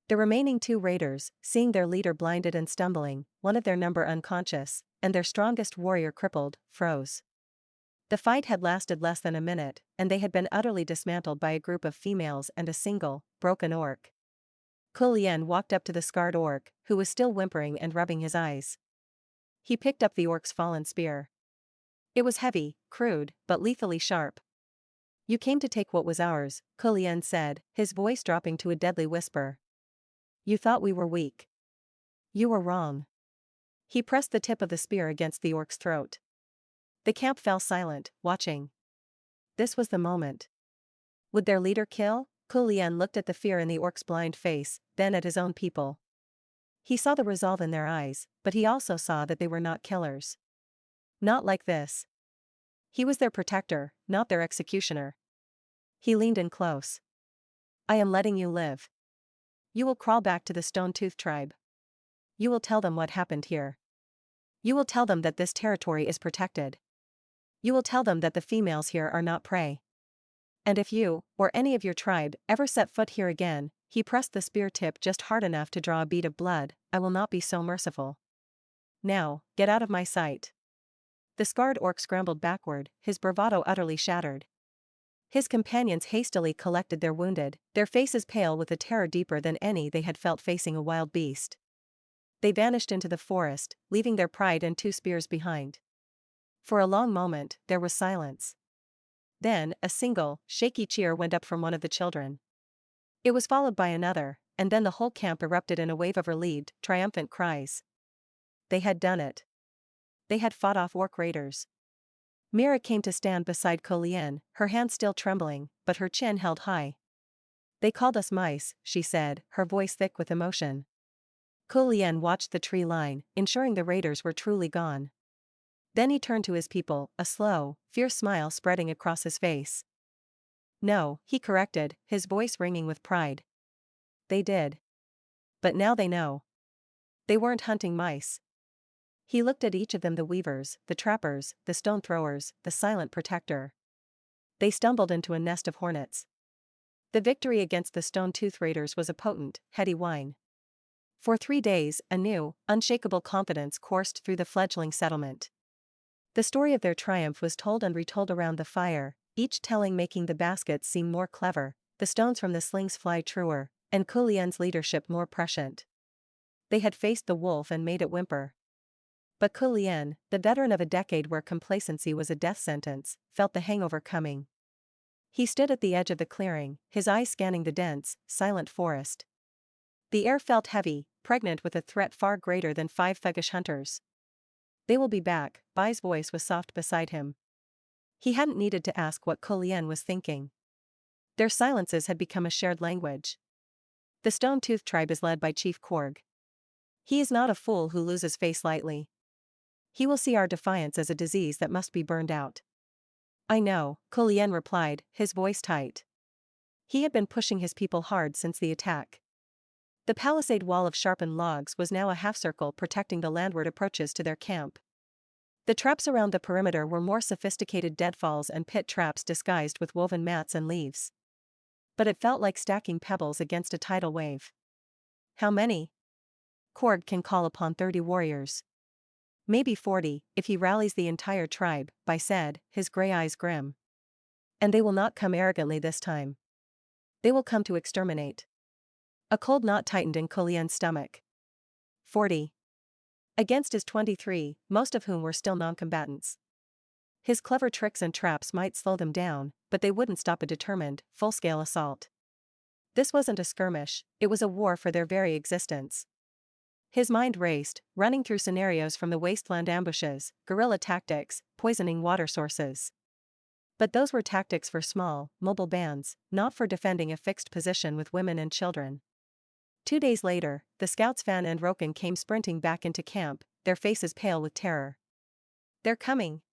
The remaining two raiders, seeing their leader blinded and stumbling, one of their number unconscious, and their strongest warrior crippled, froze. The fight had lasted less than a minute, and they had been utterly dismantled by a group of females and a single, broken orc. Kulien walked up to the scarred orc, who was still whimpering and rubbing his eyes. He picked up the orc's fallen spear. It was heavy, crude, but lethally sharp. "You came to take what was ours," Kulien said, his voice dropping to a deadly whisper. "You thought we were weak. You were wrong." He pressed the tip of the spear against the orc's throat. The camp fell silent, watching. This was the moment. Would their leader kill? Kulien looked at the fear in the orc's blind face, then at his own people. He saw the resolve in their eyes, but he also saw that they were not killers. Not like this. He was their protector, not their executioner. He leaned in close. "I am letting you live. You will crawl back to the Stone-Tooth tribe. You will tell them what happened here. You will tell them that this territory is protected. You will tell them that the females here are not prey. And if you, or any of your tribe, ever set foot here again," he pressed the spear tip just hard enough to draw a bead of blood, "I will not be so merciful. Now, get out of my sight." The scarred orc scrambled backward, his bravado utterly shattered. His companions hastily collected their wounded, their faces pale with a terror deeper than any they had felt facing a wild beast. They vanished into the forest, leaving their pride and two spears behind. For a long moment, there was silence. Then, a single, shaky cheer went up from one of the children. It was followed by another, and then the whole camp erupted in a wave of relieved, triumphant cries. They had done it. They had fought off orc raiders. Mira came to stand beside Kulien, her hand still trembling, but her chin held high. "They called us mice," she said, her voice thick with emotion. Kulien watched the tree line, ensuring the raiders were truly gone. Then he turned to his people, a slow, fierce smile spreading across his face. "No," he corrected, his voice ringing with pride. "They did. But now they know. They weren't hunting mice." He looked at each of them, the weavers, the trappers, the stone throwers, the silent protector. They stumbled into a nest of hornets. The victory against the Stone-Tooth Raiders was a potent, heady wine. For 3 days, a new, unshakable confidence coursed through the fledgling settlement. The story of their triumph was told and retold around the fire, each telling making the baskets seem more clever, the stones from the slings fly truer, and Kulien's leadership more prescient. They had faced the wolf and made it whimper. But Kulien, the veteran of a decade where complacency was a death sentence, felt the hangover coming. He stood at the edge of the clearing, his eyes scanning the dense, silent forest. The air felt heavy, pregnant with a threat far greater than 5 thuggish hunters. "They will be back," Bai's voice was soft beside him. He hadn't needed to ask what Kulien was thinking. Their silences had become a shared language. The Stone-Tooth tribe is led by Chief Korg. He is not a fool who loses face lightly. He will see our defiance as a disease that must be burned out. "I know," Kulien replied, his voice tight. He had been pushing his people hard since the attack. The palisade wall of sharpened logs was now a half-circle protecting the landward approaches to their camp. The traps around the perimeter were more sophisticated deadfalls and pit traps disguised with woven mats and leaves. But it felt like stacking pebbles against a tidal wave. "How many?" "Korg can call upon 30 warriors. Maybe 40, if he rallies the entire tribe," Bai said, his gray eyes grim. "And they will not come arrogantly this time. They will come to exterminate." A cold knot tightened in Kulien's stomach. 40. Against his 23, most of whom were still non-combatants. His clever tricks and traps might slow them down, but they wouldn't stop a determined, full-scale assault. This wasn't a skirmish, it was a war for their very existence. His mind raced, running through scenarios from the wasteland ambushes, guerrilla tactics, poisoning water sources. But those were tactics for small, mobile bands, not for defending a fixed position with women and children. 2 days later, the scouts Fan and Roken came sprinting back into camp, their faces pale with terror. "They're coming!"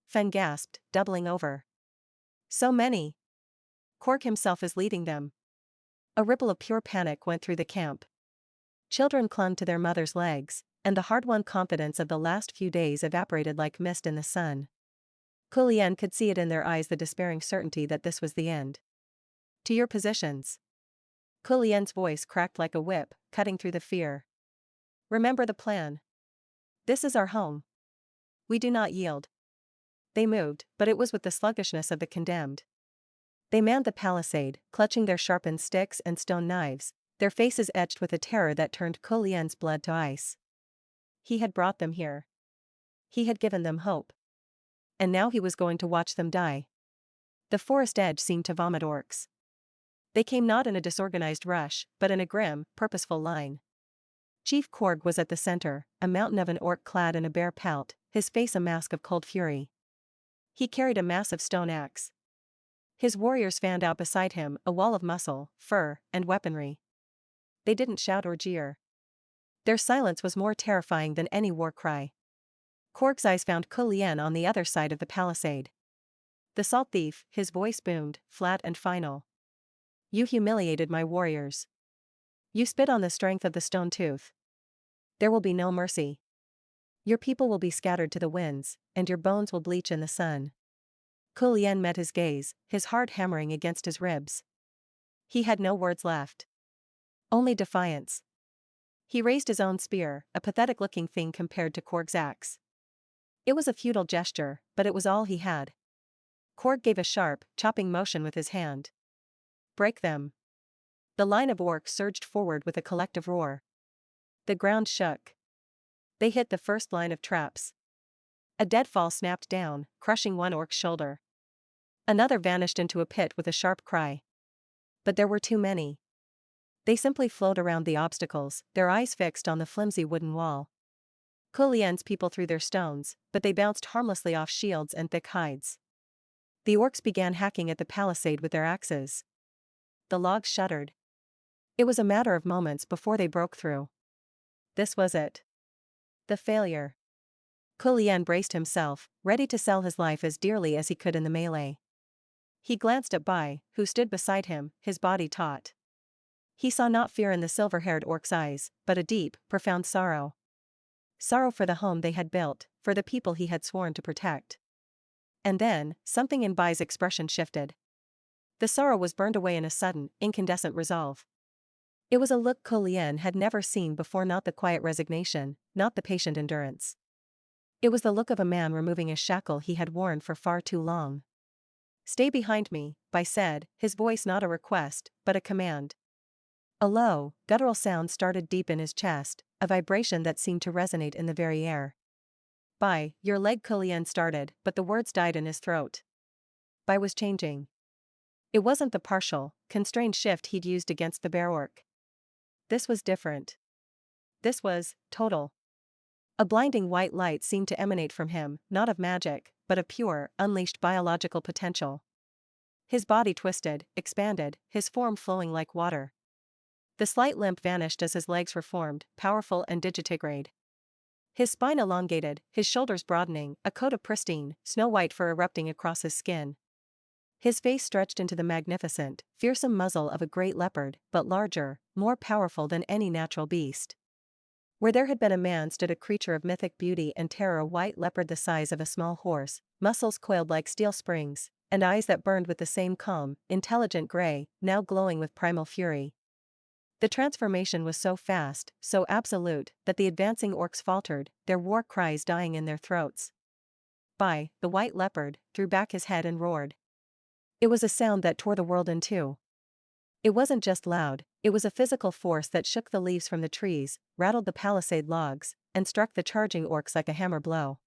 Fan gasped, doubling over. "So many! Korg himself is leading them." A ripple of pure panic went through the camp. Children clung to their mothers' legs, and the hard-won confidence of the last few days evaporated like mist in the sun. Kulien could see it in their eyes, the despairing certainty that this was the end. To your positions. Kulien's voice cracked like a whip, cutting through the fear. Remember the plan. This is our home. We do not yield. They moved, but it was with the sluggishness of the condemned. They manned the palisade, clutching their sharpened sticks and stone knives, their faces etched with a terror that turned Kulien's blood to ice. He had brought them here. He had given them hope. And now he was going to watch them die. The forest edge seemed to vomit orcs. They came not in a disorganized rush, but in a grim, purposeful line. Chief Korg was at the center, a mountain of an orc clad in a bear pelt, his face a mask of cold fury. He carried a massive stone axe. His warriors fanned out beside him, a wall of muscle, fur, and weaponry. They didn't shout or jeer. Their silence was more terrifying than any war cry. Korg's eyes found Kulien on the other side of the palisade. The salt thief, his voice boomed, flat and final. You humiliated my warriors. You spit on the strength of the stone tooth. There will be no mercy. Your people will be scattered to the winds, and your bones will bleach in the sun. Kulien met his gaze, his heart hammering against his ribs. He had no words left. Only defiance. He raised his own spear, a pathetic-looking thing compared to Korg's axe. It was a futile gesture, but it was all he had. Korg gave a sharp, chopping motion with his hand. Break them. The line of orcs surged forward with a collective roar. The ground shook. They hit the first line of traps. A deadfall snapped down, crushing one orc's shoulder. Another vanished into a pit with a sharp cry. But there were too many. They simply flowed around the obstacles, their eyes fixed on the flimsy wooden wall. Kulien's people threw their stones, but they bounced harmlessly off shields and thick hides. The orcs began hacking at the palisade with their axes. The logs shuddered. It was a matter of moments before they broke through. This was it. The failure. Kulien braced himself, ready to sell his life as dearly as he could in the melee. He glanced at Bai, who stood beside him, his body taut. He saw not fear in the silver-haired orc's eyes, but a deep, profound sorrow. Sorrow for the home they had built, for the people he had sworn to protect. And then, something in Bai's expression shifted. The sorrow was burned away in a sudden, incandescent resolve. It was a look Kulien had never seen before, not the quiet resignation, not the patient endurance. It was the look of a man removing a shackle he had worn for far too long. Stay behind me, Bai said, his voice not a request, but a command. A low, guttural sound started deep in his chest, a vibration that seemed to resonate in the very air. Bai, your leg, Kulien started, but the words died in his throat. Bai was changing. It wasn't the partial, constrained shift he'd used against the bear orc. This was different. This was total. A blinding white light seemed to emanate from him, not of magic, but of pure, unleashed biological potential. His body twisted, expanded, his form flowing like water. The slight limp vanished as his legs reformed, powerful and digitigrade. His spine elongated, his shoulders broadening, a coat of pristine, snow-white fur erupting across his skin. His face stretched into the magnificent, fearsome muzzle of a great leopard, but larger, more powerful than any natural beast. Where there had been a man stood a creature of mythic beauty and terror, a white leopard the size of a small horse, muscles coiled like steel springs, and eyes that burned with the same calm, intelligent gray, now glowing with primal fury. The transformation was so fast, so absolute, that the advancing orcs faltered, their war cries dying in their throats. Bai, the white leopard, threw back his head and roared. It was a sound that tore the world in two. It wasn't just loud, it was a physical force that shook the leaves from the trees, rattled the palisade logs, and struck the charging orcs like a hammer blow.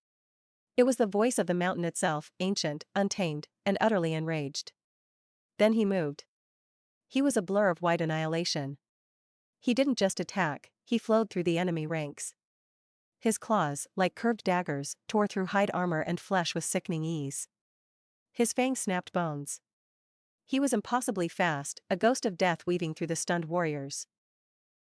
It was the voice of the mountain itself, ancient, untamed, and utterly enraged. Then he moved. He was a blur of white annihilation. He didn't just attack, he flowed through the enemy ranks. His claws, like curved daggers, tore through hide armor and flesh with sickening ease. His fangs snapped bones. He was impossibly fast, a ghost of death weaving through the stunned warriors.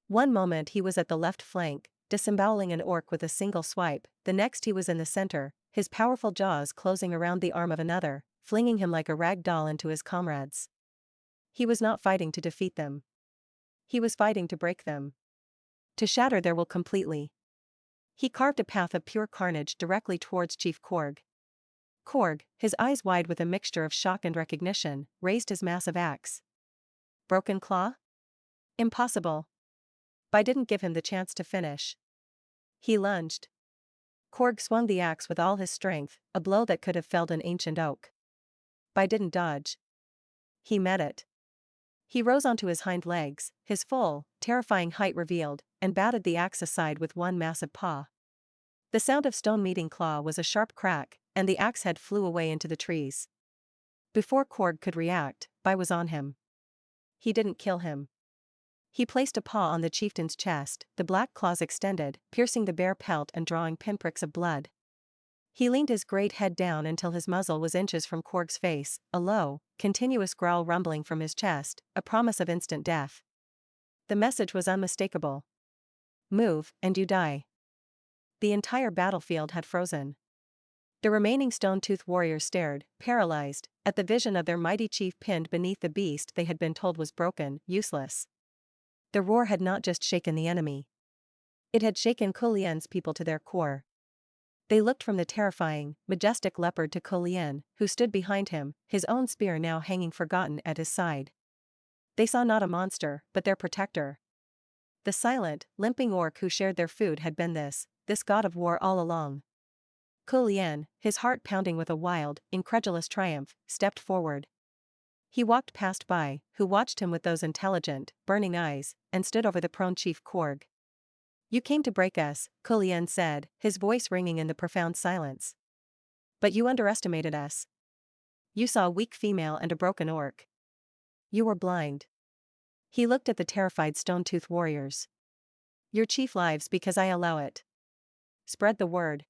One moment he was at the left flank, disemboweling an orc with a single swipe, the next he was in the center, his powerful jaws closing around the arm of another, flinging him like a rag doll into his comrades. He was not fighting to defeat them. He was fighting to break them. To shatter their will completely. He carved a path of pure carnage directly towards Chief Korg. Korg, his eyes wide with a mixture of shock and recognition, raised his massive axe. Broken claw? Impossible. Bai didn't give him the chance to finish. He lunged. Korg swung the axe with all his strength, a blow that could have felled an ancient oak. Bai didn't dodge. He met it. He rose onto his hind legs, his full, terrifying height revealed, and batted the axe aside with one massive paw. The sound of stone meeting claw was a sharp crack, and the axe head flew away into the trees. Before Korg could react, Bai was on him. He didn't kill him. He placed a paw on the chieftain's chest, the black claws extended, piercing the bare pelt and drawing pinpricks of blood. He leaned his great head down until his muzzle was inches from Korg's face, a low, continuous growl rumbling from his chest, a promise of instant death. The message was unmistakable. Move, and you die. The entire battlefield had frozen. The remaining stone-toothed warriors stared, paralyzed, at the vision of their mighty chief pinned beneath the beast they had been told was broken, useless. The roar had not just shaken the enemy. It had shaken Kulien's people to their core. They looked from the terrifying, majestic leopard to Kulien, who stood behind him, his own spear now hanging forgotten at his side. They saw not a monster, but their protector. The silent, limping orc who shared their food had been this god of war all along. Kulien, his heart pounding with a wild, incredulous triumph, stepped forward. He walked past Bai, who watched him with those intelligent, burning eyes, and stood over the prone chief Korg. You came to break us, Kulien said, his voice ringing in the profound silence. But you underestimated us. You saw a weak female and a broken orc. You were blind. He looked at the terrified stone-toothed warriors. Your chief lives because I allow it. Spread the word.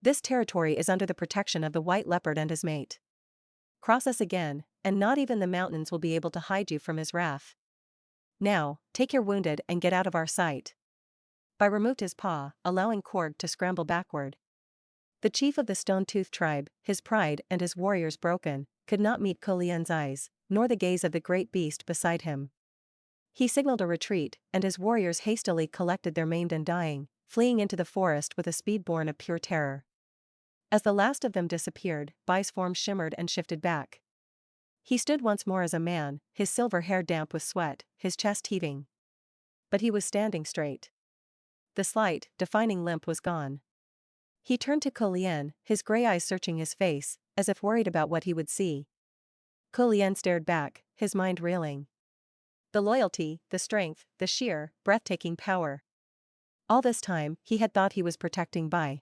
This territory is under the protection of the white leopard and his mate. Cross us again, and not even the mountains will be able to hide you from his wrath. Now, take your wounded and get out of our sight. Bai removed his paw, allowing Korg to scramble backward. The chief of the stone-toothed tribe, his pride and his warriors broken, could not meet Kulien's eyes, nor the gaze of the great beast beside him. He signaled a retreat, and his warriors hastily collected their maimed and dying, fleeing into the forest with a speed born of pure terror. As the last of them disappeared, Bai's form shimmered and shifted back. He stood once more as a man, his silver hair damp with sweat, his chest heaving. But he was standing straight. The slight, defining limp was gone. He turned to Kulien, his gray eyes searching his face, as if worried about what he would see. Kulien stared back, his mind reeling. The loyalty, the strength, the sheer, breathtaking power. All this time, he had thought he was protecting Bai.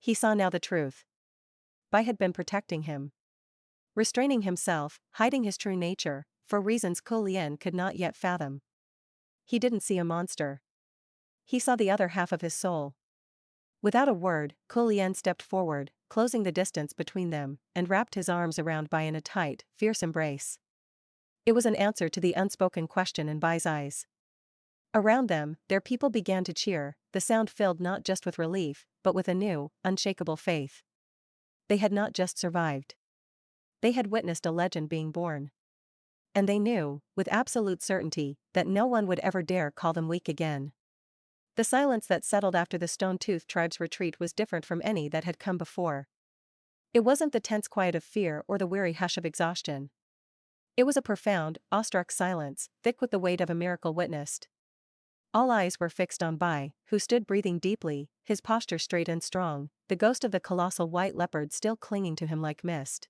He saw now the truth. Bai had been protecting him. Restraining himself, hiding his true nature, for reasons Kulien could not yet fathom. He didn't see a monster. He saw the other half of his soul. Without a word, Kulien stepped forward, closing the distance between them, and wrapped his arms around Bai in a tight, fierce embrace. It was an answer to the unspoken question in Bai's eyes. Around them, their people began to cheer, the sound filled not just with relief, but with a new, unshakable faith. They had not just survived. They had witnessed a legend being born. And they knew, with absolute certainty, that no one would ever dare call them weak again. The silence that settled after the stone-toothed tribe's retreat was different from any that had come before. It wasn't the tense quiet of fear or the weary hush of exhaustion. It was a profound, awestruck silence, thick with the weight of a miracle witnessed. All eyes were fixed on Bai, who stood breathing deeply, his posture straight and strong, the ghost of the colossal white leopard still clinging to him like mist.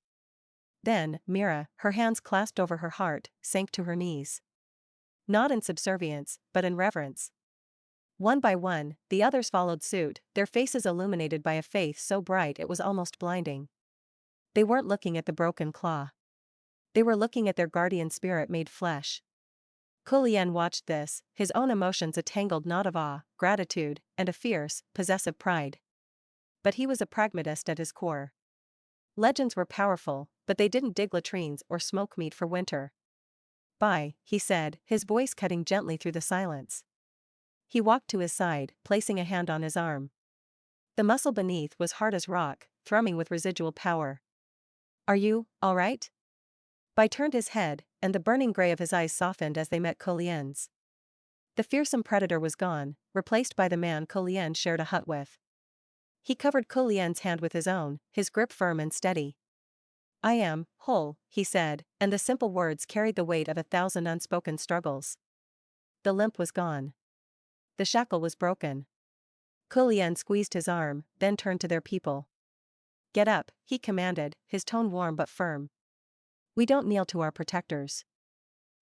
Then, Mira, her hands clasped over her heart, sank to her knees. Not in subservience, but in reverence. One by one, the others followed suit, their faces illuminated by a faith so bright it was almost blinding. They weren't looking at the broken claw. They were looking at their guardian spirit made flesh. Kulien watched this, his own emotions a tangled knot of awe, gratitude, and a fierce, possessive pride. But he was a pragmatist at his core. Legends were powerful, but they didn't dig latrines or smoke meat for winter. Bai, he said, his voice cutting gently through the silence. He walked to his side, placing a hand on his arm. The muscle beneath was hard as rock, thrumming with residual power. Are you, all right? Bai turned his head, and the burning gray of his eyes softened as they met Kulien's. The fearsome predator was gone, replaced by the man Kulien shared a hut with. He covered Kulien's hand with his own, his grip firm and steady. "I am whole," he said, and the simple words carried the weight of 1,000 unspoken struggles. The limp was gone. The shackle was broken. Kulien squeezed his arm, then turned to their people. "Get up," he commanded, his tone warm but firm. "We don't kneel to our protectors.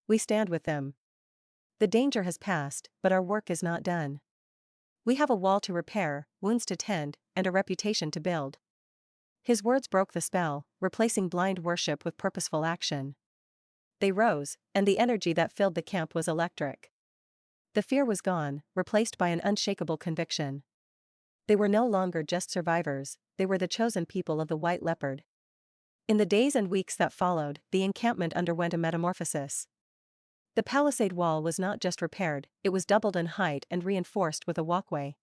We stand with them. The danger has passed, but our work is not done. We have a wall to repair, wounds to tend, and a reputation to build." His words broke the spell, replacing blind worship with purposeful action. They rose, and the energy that filled the camp was electric. The fear was gone, replaced by an unshakable conviction. They were no longer just survivors, they were the chosen people of the White Leopard. In the days and weeks that followed, the encampment underwent a metamorphosis. The palisade wall was not just repaired, it was doubled in height and reinforced with a walkway.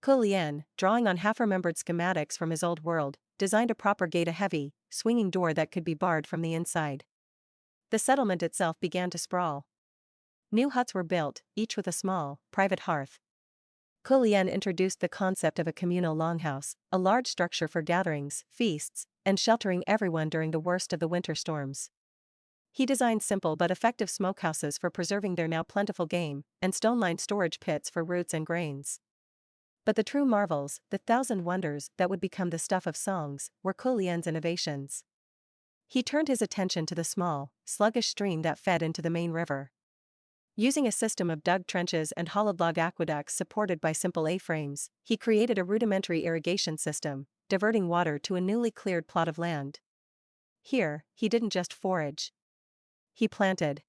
Kulien, drawing on half-remembered schematics from his old world, designed a proper gate, a heavy, swinging door that could be barred from the inside. The settlement itself began to sprawl. New huts were built, each with a small, private hearth. Kulien introduced the concept of a communal longhouse, a large structure for gatherings, feasts, and sheltering everyone during the worst of the winter storms. He designed simple but effective smokehouses for preserving their now plentiful game, and stone-lined storage pits for roots and grains. But the true marvels, the 1,000 wonders that would become the stuff of songs, were Kulien's innovations. He turned his attention to the small, sluggish stream that fed into the main river. Using a system of dug trenches and hollowed log aqueducts supported by simple A-frames, he created a rudimentary irrigation system, diverting water to a newly cleared plot of land. Here, he didn't just forage. He planted.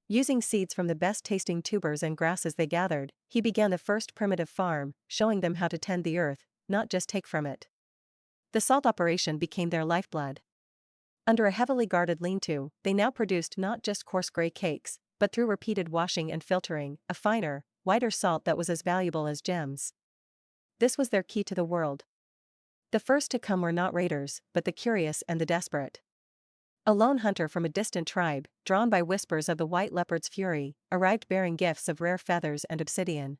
Using seeds from the best-tasting tubers and grasses they gathered, he began the first primitive farm, showing them how to tend the earth, not just take from it. The salt operation became their lifeblood. Under a heavily guarded lean-to, they now produced not just coarse gray cakes, but through repeated washing and filtering, a finer, whiter salt that was as valuable as gems. This was their key to the world. The first to come were not raiders, but the curious and the desperate. A lone hunter from a distant tribe, drawn by whispers of the White Leopard's fury, arrived bearing gifts of rare feathers and obsidian.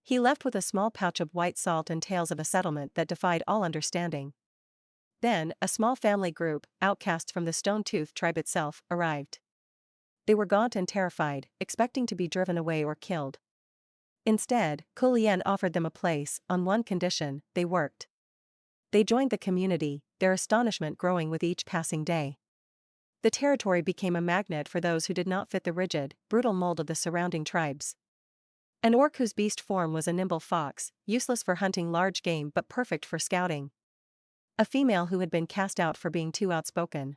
He left with a small pouch of white salt and tales of a settlement that defied all understanding. Then, a small family group, outcasts from the Stone-Tooth tribe itself, arrived. They were gaunt and terrified, expecting to be driven away or killed. Instead, Kulien offered them a place, on one condition: they worked. They joined the community, their astonishment growing with each passing day. The territory became a magnet for those who did not fit the rigid, brutal mold of the surrounding tribes. An orc whose beast form was a nimble fox, useless for hunting large game but perfect for scouting. A female who had been cast out for being too outspoken.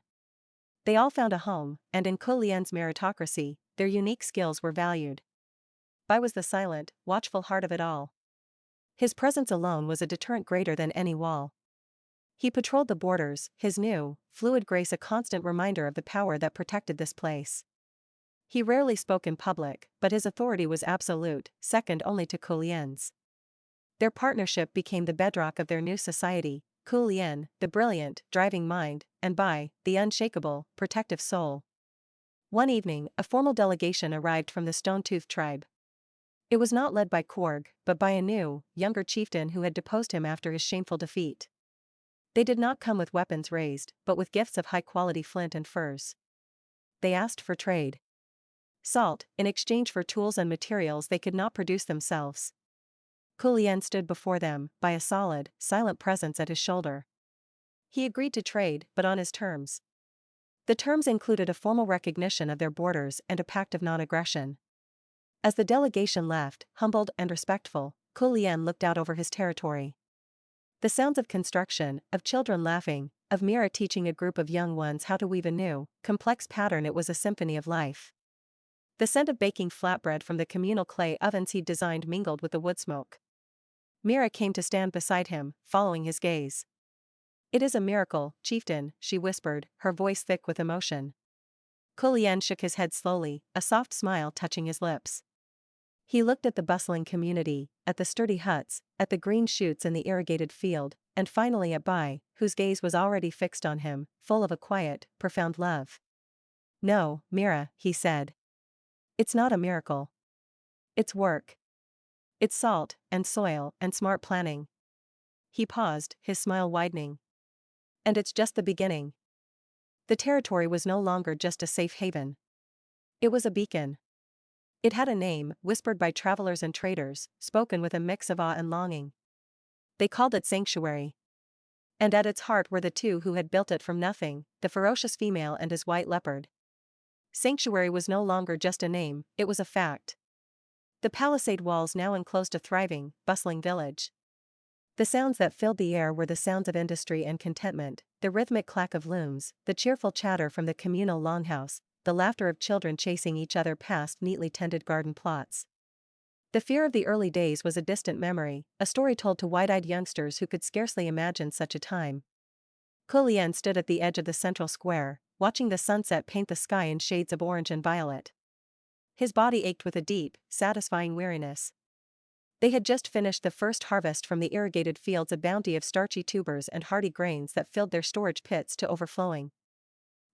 They all found a home, and in Kulien's meritocracy, their unique skills were valued. Bai was the silent, watchful heart of it all. His presence alone was a deterrent greater than any wall. He patrolled the borders, his new, fluid grace a constant reminder of the power that protected this place. He rarely spoke in public, but his authority was absolute, second only to Kulien's. Their partnership became the bedrock of their new society, Kulien, the brilliant, driving mind, and Bai, the unshakable, protective soul. One evening, a formal delegation arrived from the Stone-Tooth tribe. It was not led by Korg, but by a new, younger chieftain who had deposed him after his shameful defeat. They did not come with weapons raised, but with gifts of high-quality flint and furs. They asked for trade. Salt, in exchange for tools and materials they could not produce themselves. Kulien stood before them, by a solid, silent presence at his shoulder. He agreed to trade, but on his terms. The terms included a formal recognition of their borders and a pact of non-aggression. As the delegation left, humbled and respectful, Kulien looked out over his territory. The sounds of construction, of children laughing, of Mira teaching a group of young ones how to weave a new, complex pattern, it was a symphony of life. The scent of baking flatbread from the communal clay ovens he'd designed mingled with the wood smoke. Mira came to stand beside him, following his gaze. "It is a miracle, chieftain," she whispered, her voice thick with emotion. Kulien shook his head slowly, a soft smile touching his lips. He looked at the bustling community, at the sturdy huts, at the green shoots in the irrigated field, and finally at Bai, whose gaze was already fixed on him, full of a quiet, profound love. "No, Mira," he said. "It's not a miracle. It's work. It's salt, and soil, and smart planning. He paused, his smile widening. And it's just the beginning. The territory was no longer just a safe haven. It was a beacon. It had a name, whispered by travelers and traders, spoken with a mix of awe and longing. They called it Sanctuary. And at its heart were the two who had built it from nothing, the ferocious female and his white leopard. Sanctuary was no longer just a name, it was a fact. The palisade walls now enclosed a thriving, bustling village. The sounds that filled the air were the sounds of industry and contentment, the rhythmic clack of looms, the cheerful chatter from the communal longhouse, the laughter of children chasing each other past neatly tended garden plots. The fear of the early days was a distant memory, a story told to wide-eyed youngsters who could scarcely imagine such a time. Kulien stood at the edge of the central square, watching the sunset paint the sky in shades of orange and violet. His body ached with a deep, satisfying weariness. They had just finished the first harvest from the irrigated fields, a bounty of starchy tubers and hardy grains that filled their storage pits to overflowing.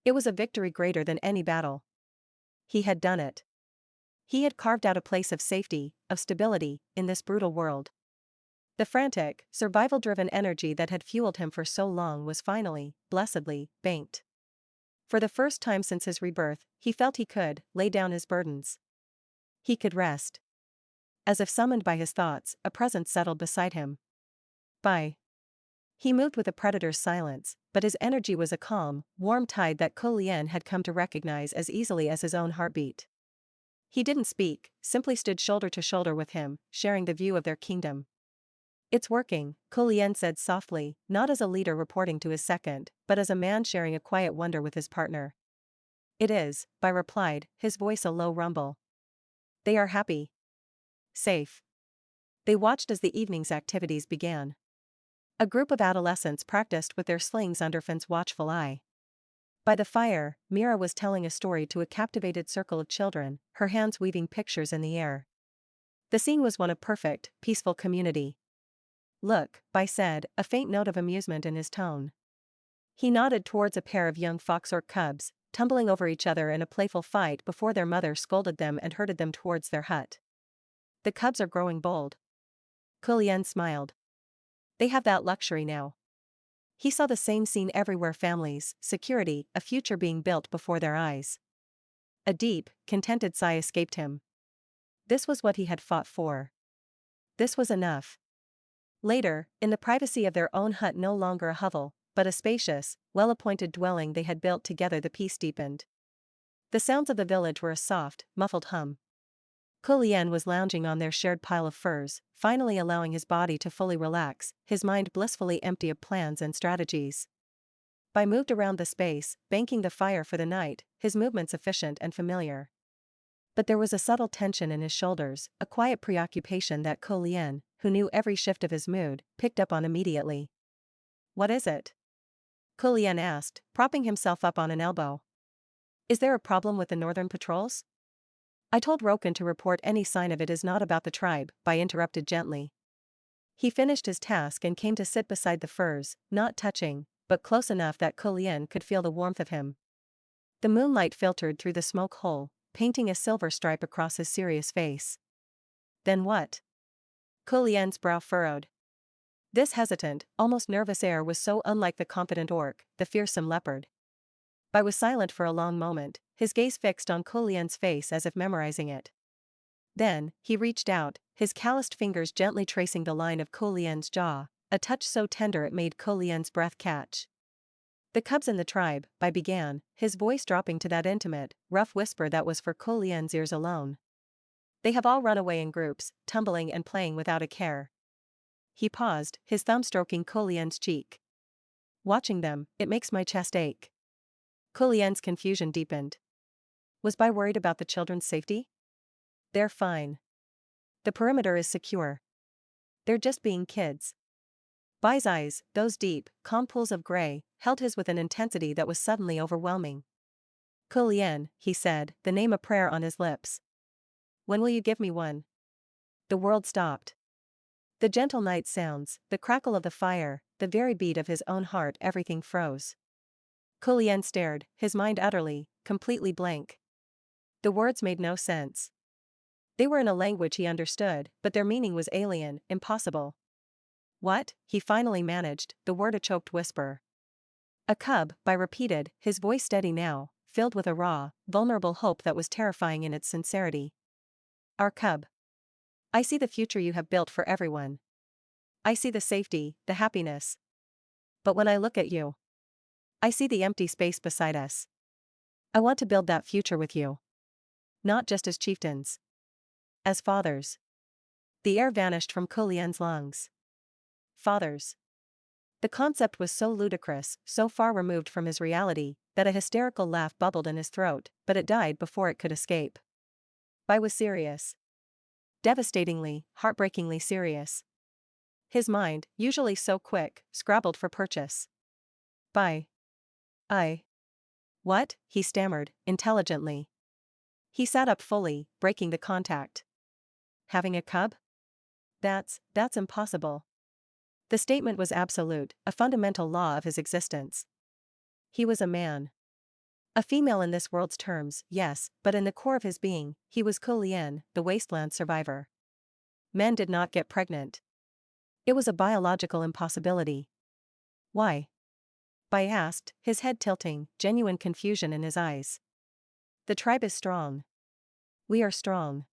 It was a victory greater than any battle. He had done it. He had carved out a place of safety, of stability, in this brutal world. The frantic, survival-driven energy that had fueled him for so long was finally, blessedly, banked. For the first time since his rebirth, he felt he could lay down his burdens. He could rest. As if summoned by his thoughts, a presence settled beside him. Bye. He moved with a predator's silence, but his energy was a calm, warm tide that Kulien had come to recognize as easily as his own heartbeat. He didn't speak, simply stood shoulder to shoulder with him, sharing the view of their kingdom. It's working, Kulien said softly, not as a leader reporting to his second, but as a man sharing a quiet wonder with his partner. It is, Bai replied, his voice a low rumble. They are happy. Safe. They watched as the evening's activities began. A group of adolescents practiced with their slings under Finn's watchful eye. By the fire, Mira was telling a story to a captivated circle of children, her hands weaving pictures in the air. The scene was one of perfect, peaceful community. Look, Bai said, a faint note of amusement in his tone. He nodded towards a pair of young fox-orc cubs, tumbling over each other in a playful fight before their mother scolded them and herded them towards their hut. The cubs are growing bold. Kulien smiled. They have that luxury now. He saw the same scene everywhere: families, security, a future being built before their eyes. A deep, contented sigh escaped him. This was what he had fought for. This was enough. Later, in the privacy of their own hut, no longer a hovel, but a spacious, well-appointed dwelling they had built together, the peace deepened. The sounds of the village were a soft, muffled hum. Kulien was lounging on their shared pile of furs, finally allowing his body to fully relax, his mind blissfully empty of plans and strategies. Bai moved around the space, banking the fire for the night, his movements efficient and familiar. But there was a subtle tension in his shoulders, a quiet preoccupation that Kulien, who knew every shift of his mood, picked up on immediately. What is it? Kulien asked, propping himself up on an elbow. Is there a problem with the northern patrols? I told Roken to report any sign of it is not about the tribe, Bai interrupted gently. He finished his task and came to sit beside the furs, not touching, but close enough that Kulien could feel the warmth of him. The moonlight filtered through the smoke hole, painting a silver stripe across his serious face. Then what? Kulien's brow furrowed. This hesitant, almost nervous air was so unlike the confident orc, the fearsome leopard. Bai was silent for a long moment, his gaze fixed on Kulien's face as if memorizing it. Then, he reached out, his calloused fingers gently tracing the line of Kulien's jaw, a touch so tender it made Kulien's breath catch. The cubs in the tribe, Bai began, his voice dropping to that intimate, rough whisper that was for Kulien's ears alone. They have all run away in groups, tumbling and playing without a care. He paused, his thumb stroking Kulien's cheek. Watching them, it makes my chest ache. Kulien's confusion deepened. Was Bai worried about the children's safety? They're fine. The perimeter is secure. They're just being kids. Bai's eyes, those deep, calm pools of gray, held his with an intensity that was suddenly overwhelming. Kulien, he said, the name a prayer on his lips. When will you give me one? The world stopped. The gentle night sounds, the crackle of the fire, the very beat of his own heart, everything froze. Kulien stared, his mind utterly, completely blank. The words made no sense. They were in a language he understood, but their meaning was alien, impossible. What? He finally managed, the word a choked whisper. A cub, Bai repeated, his voice steady now, filled with a raw, vulnerable hope that was terrifying in its sincerity. Our cub. I see the future you have built for everyone. I see the safety, the happiness. But when I look at you, I see the empty space beside us. I want to build that future with you. Not just as chieftains. As fathers. The air vanished from Kulien's lungs. Fathers. The concept was so ludicrous, so far removed from his reality, that a hysterical laugh bubbled in his throat, but it died before it could escape. Bai was serious. Devastatingly, heartbreakingly serious. His mind, usually so quick, scrabbled for purchase. Bai. What? He stammered, intelligently. He sat up fully, breaking the contact. Having a cub? That's impossible. The statement was absolute, a fundamental law of his existence. He was a man. A female in this world's terms, yes, but in the core of his being, he was Kulien, the wasteland survivor. Men did not get pregnant. It was a biological impossibility. Why? Bai asked, his head tilting, genuine confusion in his eyes. The tribe is strong. We are strong.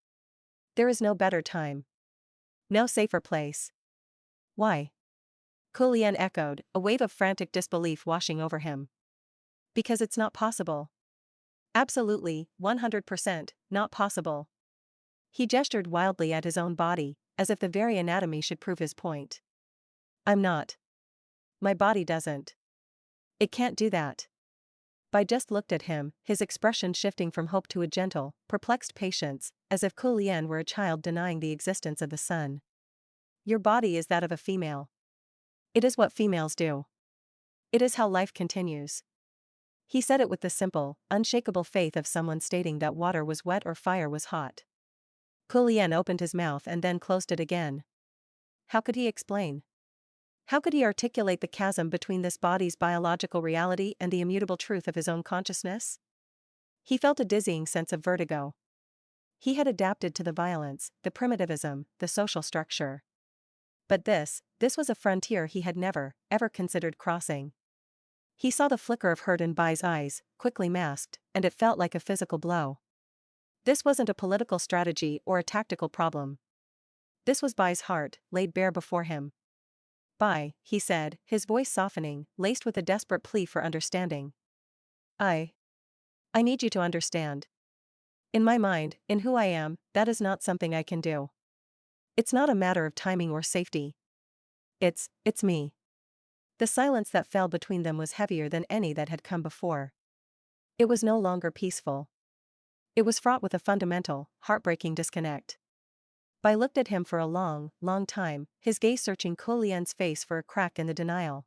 There is no better time. No safer place. Why? Kulien echoed, a wave of frantic disbelief washing over him. Because it's not possible. Absolutely, 100%, not possible. He gestured wildly at his own body, as if the very anatomy should prove his point. I'm not. My body doesn't. It can't do that. Bai just looked at him, his expression shifting from hope to a gentle, perplexed patience, as if Kulien were a child denying the existence of the sun. Your body is that of a female. It is what females do. It is how life continues. He said it with the simple, unshakable faith of someone stating that water was wet or fire was hot. Kulien opened his mouth and then closed it again. How could he explain? How could he articulate the chasm between this body's biological reality and the immutable truth of his own consciousness? He felt a dizzying sense of vertigo. He had adapted to the violence, the primitivism, the social structure. But this was a frontier he had never, ever considered crossing. He saw the flicker of hurt in Bai's eyes, quickly masked, and it felt like a physical blow. This wasn't a political strategy or a tactical problem. This was Bai's heart, laid bare before him. Bai, he said, his voice softening, laced with a desperate plea for understanding. I need you to understand. In my mind, in who I am, that is not something I can do. It's not a matter of timing or safety. It's me. The silence that fell between them was heavier than any that had come before. It was no longer peaceful. It was fraught with a fundamental, heartbreaking disconnect. Bai looked at him for a long, long time, his gaze searching Kulien's face for a crack in the denial.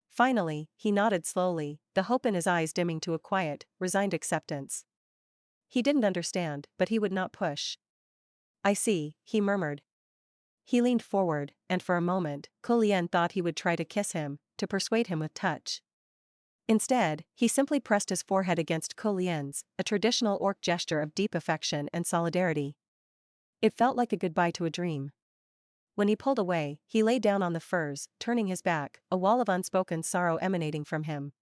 Finally, he nodded slowly, the hope in his eyes dimming to a quiet, resigned acceptance. He didn't understand, but he would not push. I see, he murmured. He leaned forward, and for a moment, Kulien thought he would try to kiss him, to persuade him with touch. Instead, he simply pressed his forehead against Kulien's, a traditional orc gesture of deep affection and solidarity. It felt like a goodbye to a dream. When he pulled away, he lay down on the furs, turning his back, a wall of unspoken sorrow emanating from him.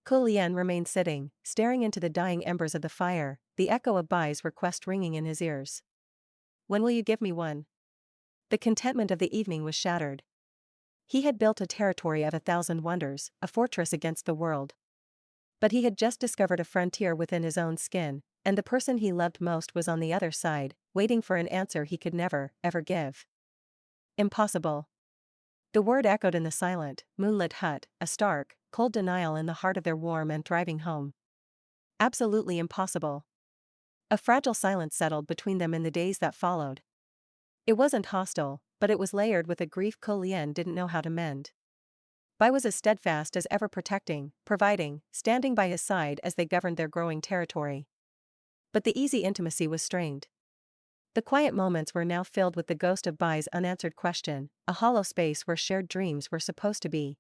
Kulien remained sitting, staring into the dying embers of the fire, the echo of Bai's request ringing in his ears. When will you give me one? The contentment of the evening was shattered. He had built a territory of 1,000 wonders, a fortress against the world. But he had just discovered a frontier within his own skin, and the person he loved most was on the other side, waiting for an answer he could never, ever give. Impossible. The word echoed in the silent, moonlit hut, a stark, cold denial in the heart of their warm and thriving home. Absolutely impossible. A fragile silence settled between them in the days that followed. It wasn't hostile, but it was layered with a grief Kulien didn't know how to mend. Bai was as steadfast as ever, protecting, providing, standing by his side as they governed their growing territory. But the easy intimacy was strained. The quiet moments were now filled with the ghost of Bai's unanswered question, a hollow space where shared dreams were supposed to be.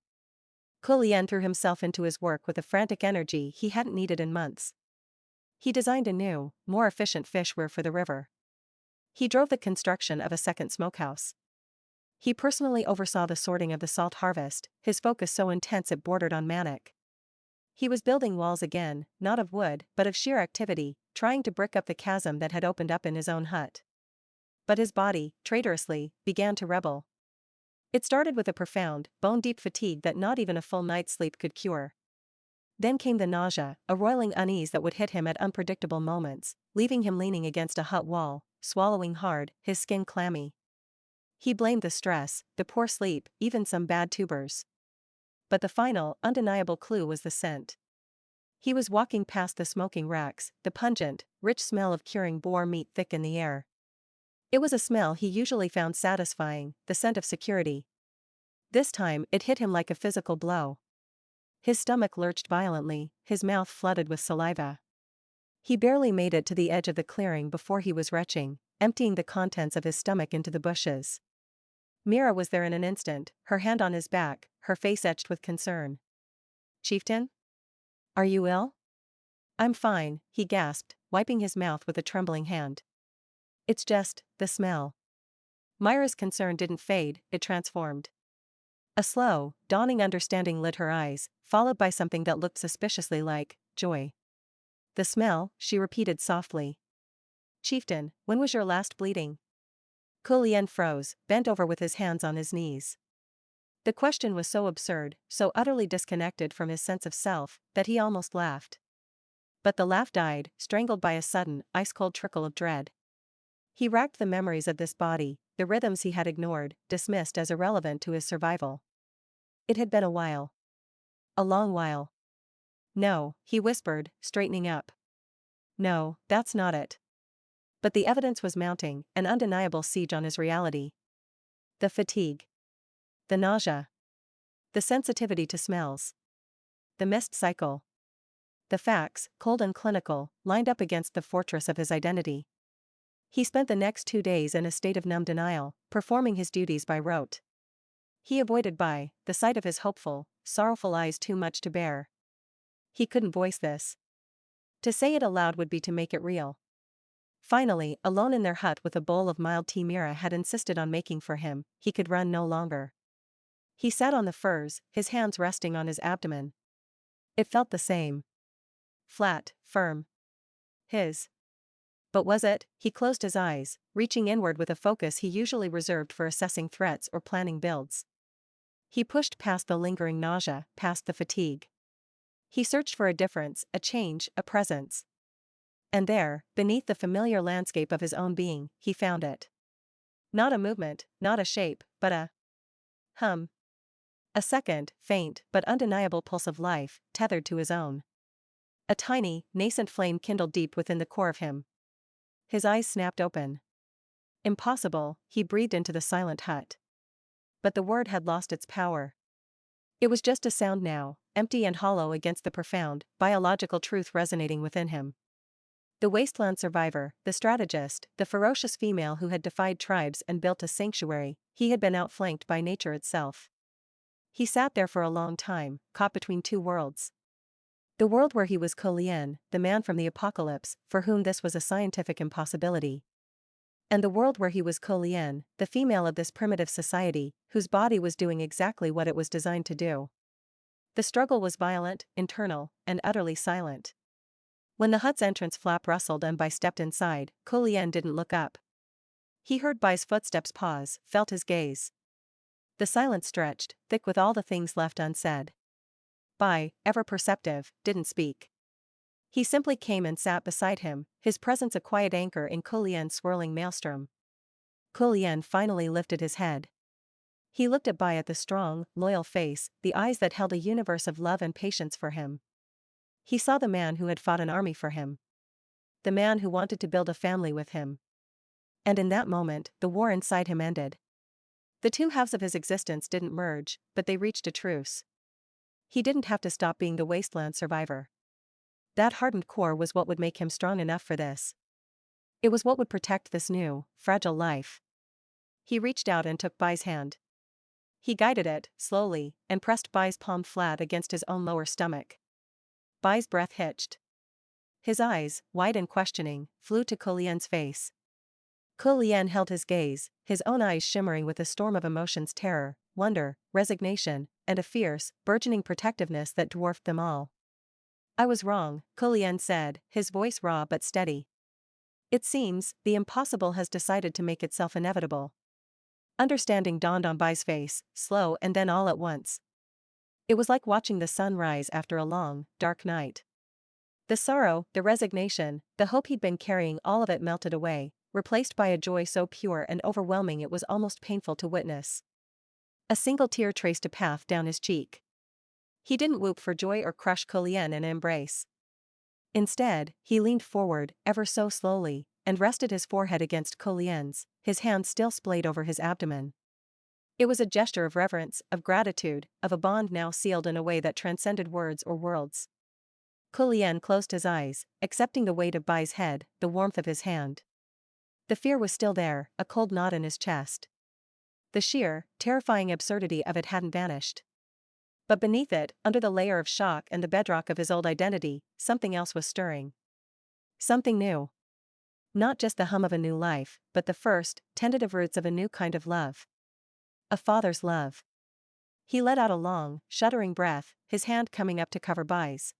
Kulien threw himself into his work with a frantic energy he hadn't needed in months. He designed a new, more efficient fish weir for the river. He drove the construction of a second smokehouse. He personally oversaw the sorting of the salt harvest, his focus so intense it bordered on manic. He was building walls again, not of wood, but of sheer activity, trying to brick up the chasm that had opened up in his own hut. But his body, traitorously, began to rebel. It started with a profound, bone-deep fatigue that not even a full night's sleep could cure. Then came the nausea, a roiling unease that would hit him at unpredictable moments, leaving him leaning against a hut wall, swallowing hard, his skin clammy. He blamed the stress, the poor sleep, even some bad tubers. But the final, undeniable clue was the scent. He was walking past the smoking racks, the pungent, rich smell of curing boar meat thick in the air. It was a smell he usually found satisfying, the scent of security. This time it hit him like a physical blow. His stomach lurched violently, his mouth flooded with saliva. He barely made it to the edge of the clearing before he was retching, emptying the contents of his stomach into the bushes. Mira was there in an instant, her hand on his back, her face etched with concern. "Chieftain? Are you ill?" "I'm fine," he gasped, wiping his mouth with a trembling hand. "It's just, the smell." Myra's concern didn't fade, it transformed. A slow, dawning understanding lit her eyes, followed by something that looked suspiciously like joy. "The smell," she repeated softly. "Chieftain, when was your last bleeding?" Kulien froze, bent over with his hands on his knees. The question was so absurd, so utterly disconnected from his sense of self, that he almost laughed. But the laugh died, strangled by a sudden, ice-cold trickle of dread. He racked the memories of this body, the rhythms he had ignored, dismissed as irrelevant to his survival. It had been a while. A long while. "No," he whispered, straightening up. "No, that's not it." But the evidence was mounting, an undeniable siege on his reality. The fatigue. The nausea. The sensitivity to smells. The missed cycle. The facts, cold and clinical, lined up against the fortress of his identity. He spent the next 2 days in a state of numb denial, performing his duties by rote. He avoided the sight of his hopeful, sorrowful eyes too much to bear. He couldn't voice this. To say it aloud would be to make it real. Finally, alone in their hut with a bowl of mild tea Mira had insisted on making for him, he could run no longer. He sat on the furs, his hands resting on his abdomen. It felt the same. Flat, firm. His. But was it? He closed his eyes, reaching inward with a focus he usually reserved for assessing threats or planning builds. He pushed past the lingering nausea, past the fatigue. He searched for a difference, a change, a presence. And there, beneath the familiar landscape of his own being, he found it. Not a movement, not a shape, but a hum. A second, faint, but undeniable pulse of life, tethered to his own. A tiny, nascent flame kindled deep within the core of him. His eyes snapped open. "Impossible," he breathed into the silent hut. But the word had lost its power. It was just a sound now, empty and hollow against the profound, biological truth resonating within him. The wasteland survivor, the strategist, the ferocious female who had defied tribes and built a sanctuary, he had been outflanked by nature itself. He sat there for a long time, caught between two worlds. The world where he was Kulien, the man from the apocalypse, for whom this was a scientific impossibility. And the world where he was Kulien, the female of this primitive society, whose body was doing exactly what it was designed to do. The struggle was violent, internal, and utterly silent. When the hut's entrance flap rustled and Bai stepped inside, Kulien didn't look up. He heard Bai's footsteps pause, felt his gaze. The silence stretched, thick with all the things left unsaid. Bai, ever perceptive, didn't speak. He simply came and sat beside him, his presence a quiet anchor in Kulien's swirling maelstrom. Kulien finally lifted his head. He looked at Bai at the strong, loyal face, the eyes that held a universe of love and patience for him. He saw the man who had fought an army for him. The man who wanted to build a family with him. And in that moment, the war inside him ended. The two halves of his existence didn't merge, but they reached a truce. He didn't have to stop being the wasteland survivor. That hardened core was what would make him strong enough for this. It was what would protect this new, fragile life. He reached out and took Bai's hand. He guided it, slowly, and pressed Bai's palm flat against his own lower stomach. Bai's breath hitched. His eyes, wide and questioning, flew to Kulien's face. Kulian held his gaze, his own eyes shimmering with a storm of emotions: terror, wonder, resignation, and a fierce, burgeoning protectiveness that dwarfed them all. I was wrong, Kulian said, his voice raw but steady. It seems, the impossible has decided to make itself inevitable. Understanding dawned on Bai's face, slow and then all at once. It was like watching the sun rise after a long, dark night. The sorrow, the resignation, the hope he'd been carrying, all of it melted away, replaced by a joy so pure and overwhelming it was almost painful to witness. A single tear traced a path down his cheek. He didn't whoop for joy or crush Kulian in an embrace. Instead, he leaned forward, ever so slowly, and rested his forehead against Kulian's, his hand still splayed over his abdomen. It was a gesture of reverence, of gratitude, of a bond now sealed in a way that transcended words or worlds. Kulian closed his eyes, accepting the weight of Bai's head, the warmth of his hand. The fear was still there, a cold knot in his chest. The sheer, terrifying absurdity of it hadn't vanished. But beneath it, under the layer of shock and the bedrock of his old identity, something else was stirring. Something new. Not just the hum of a new life, but the first, tentative roots of a new kind of love. A father's love. He let out a long, shuddering breath, his hand coming up to cover Bai's.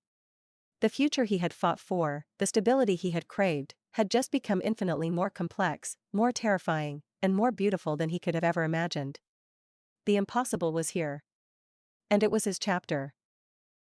The future he had fought for, the stability he had craved, had just become infinitely more complex, more terrifying, and more beautiful than he could have ever imagined. The impossible was here. And it was his chapter.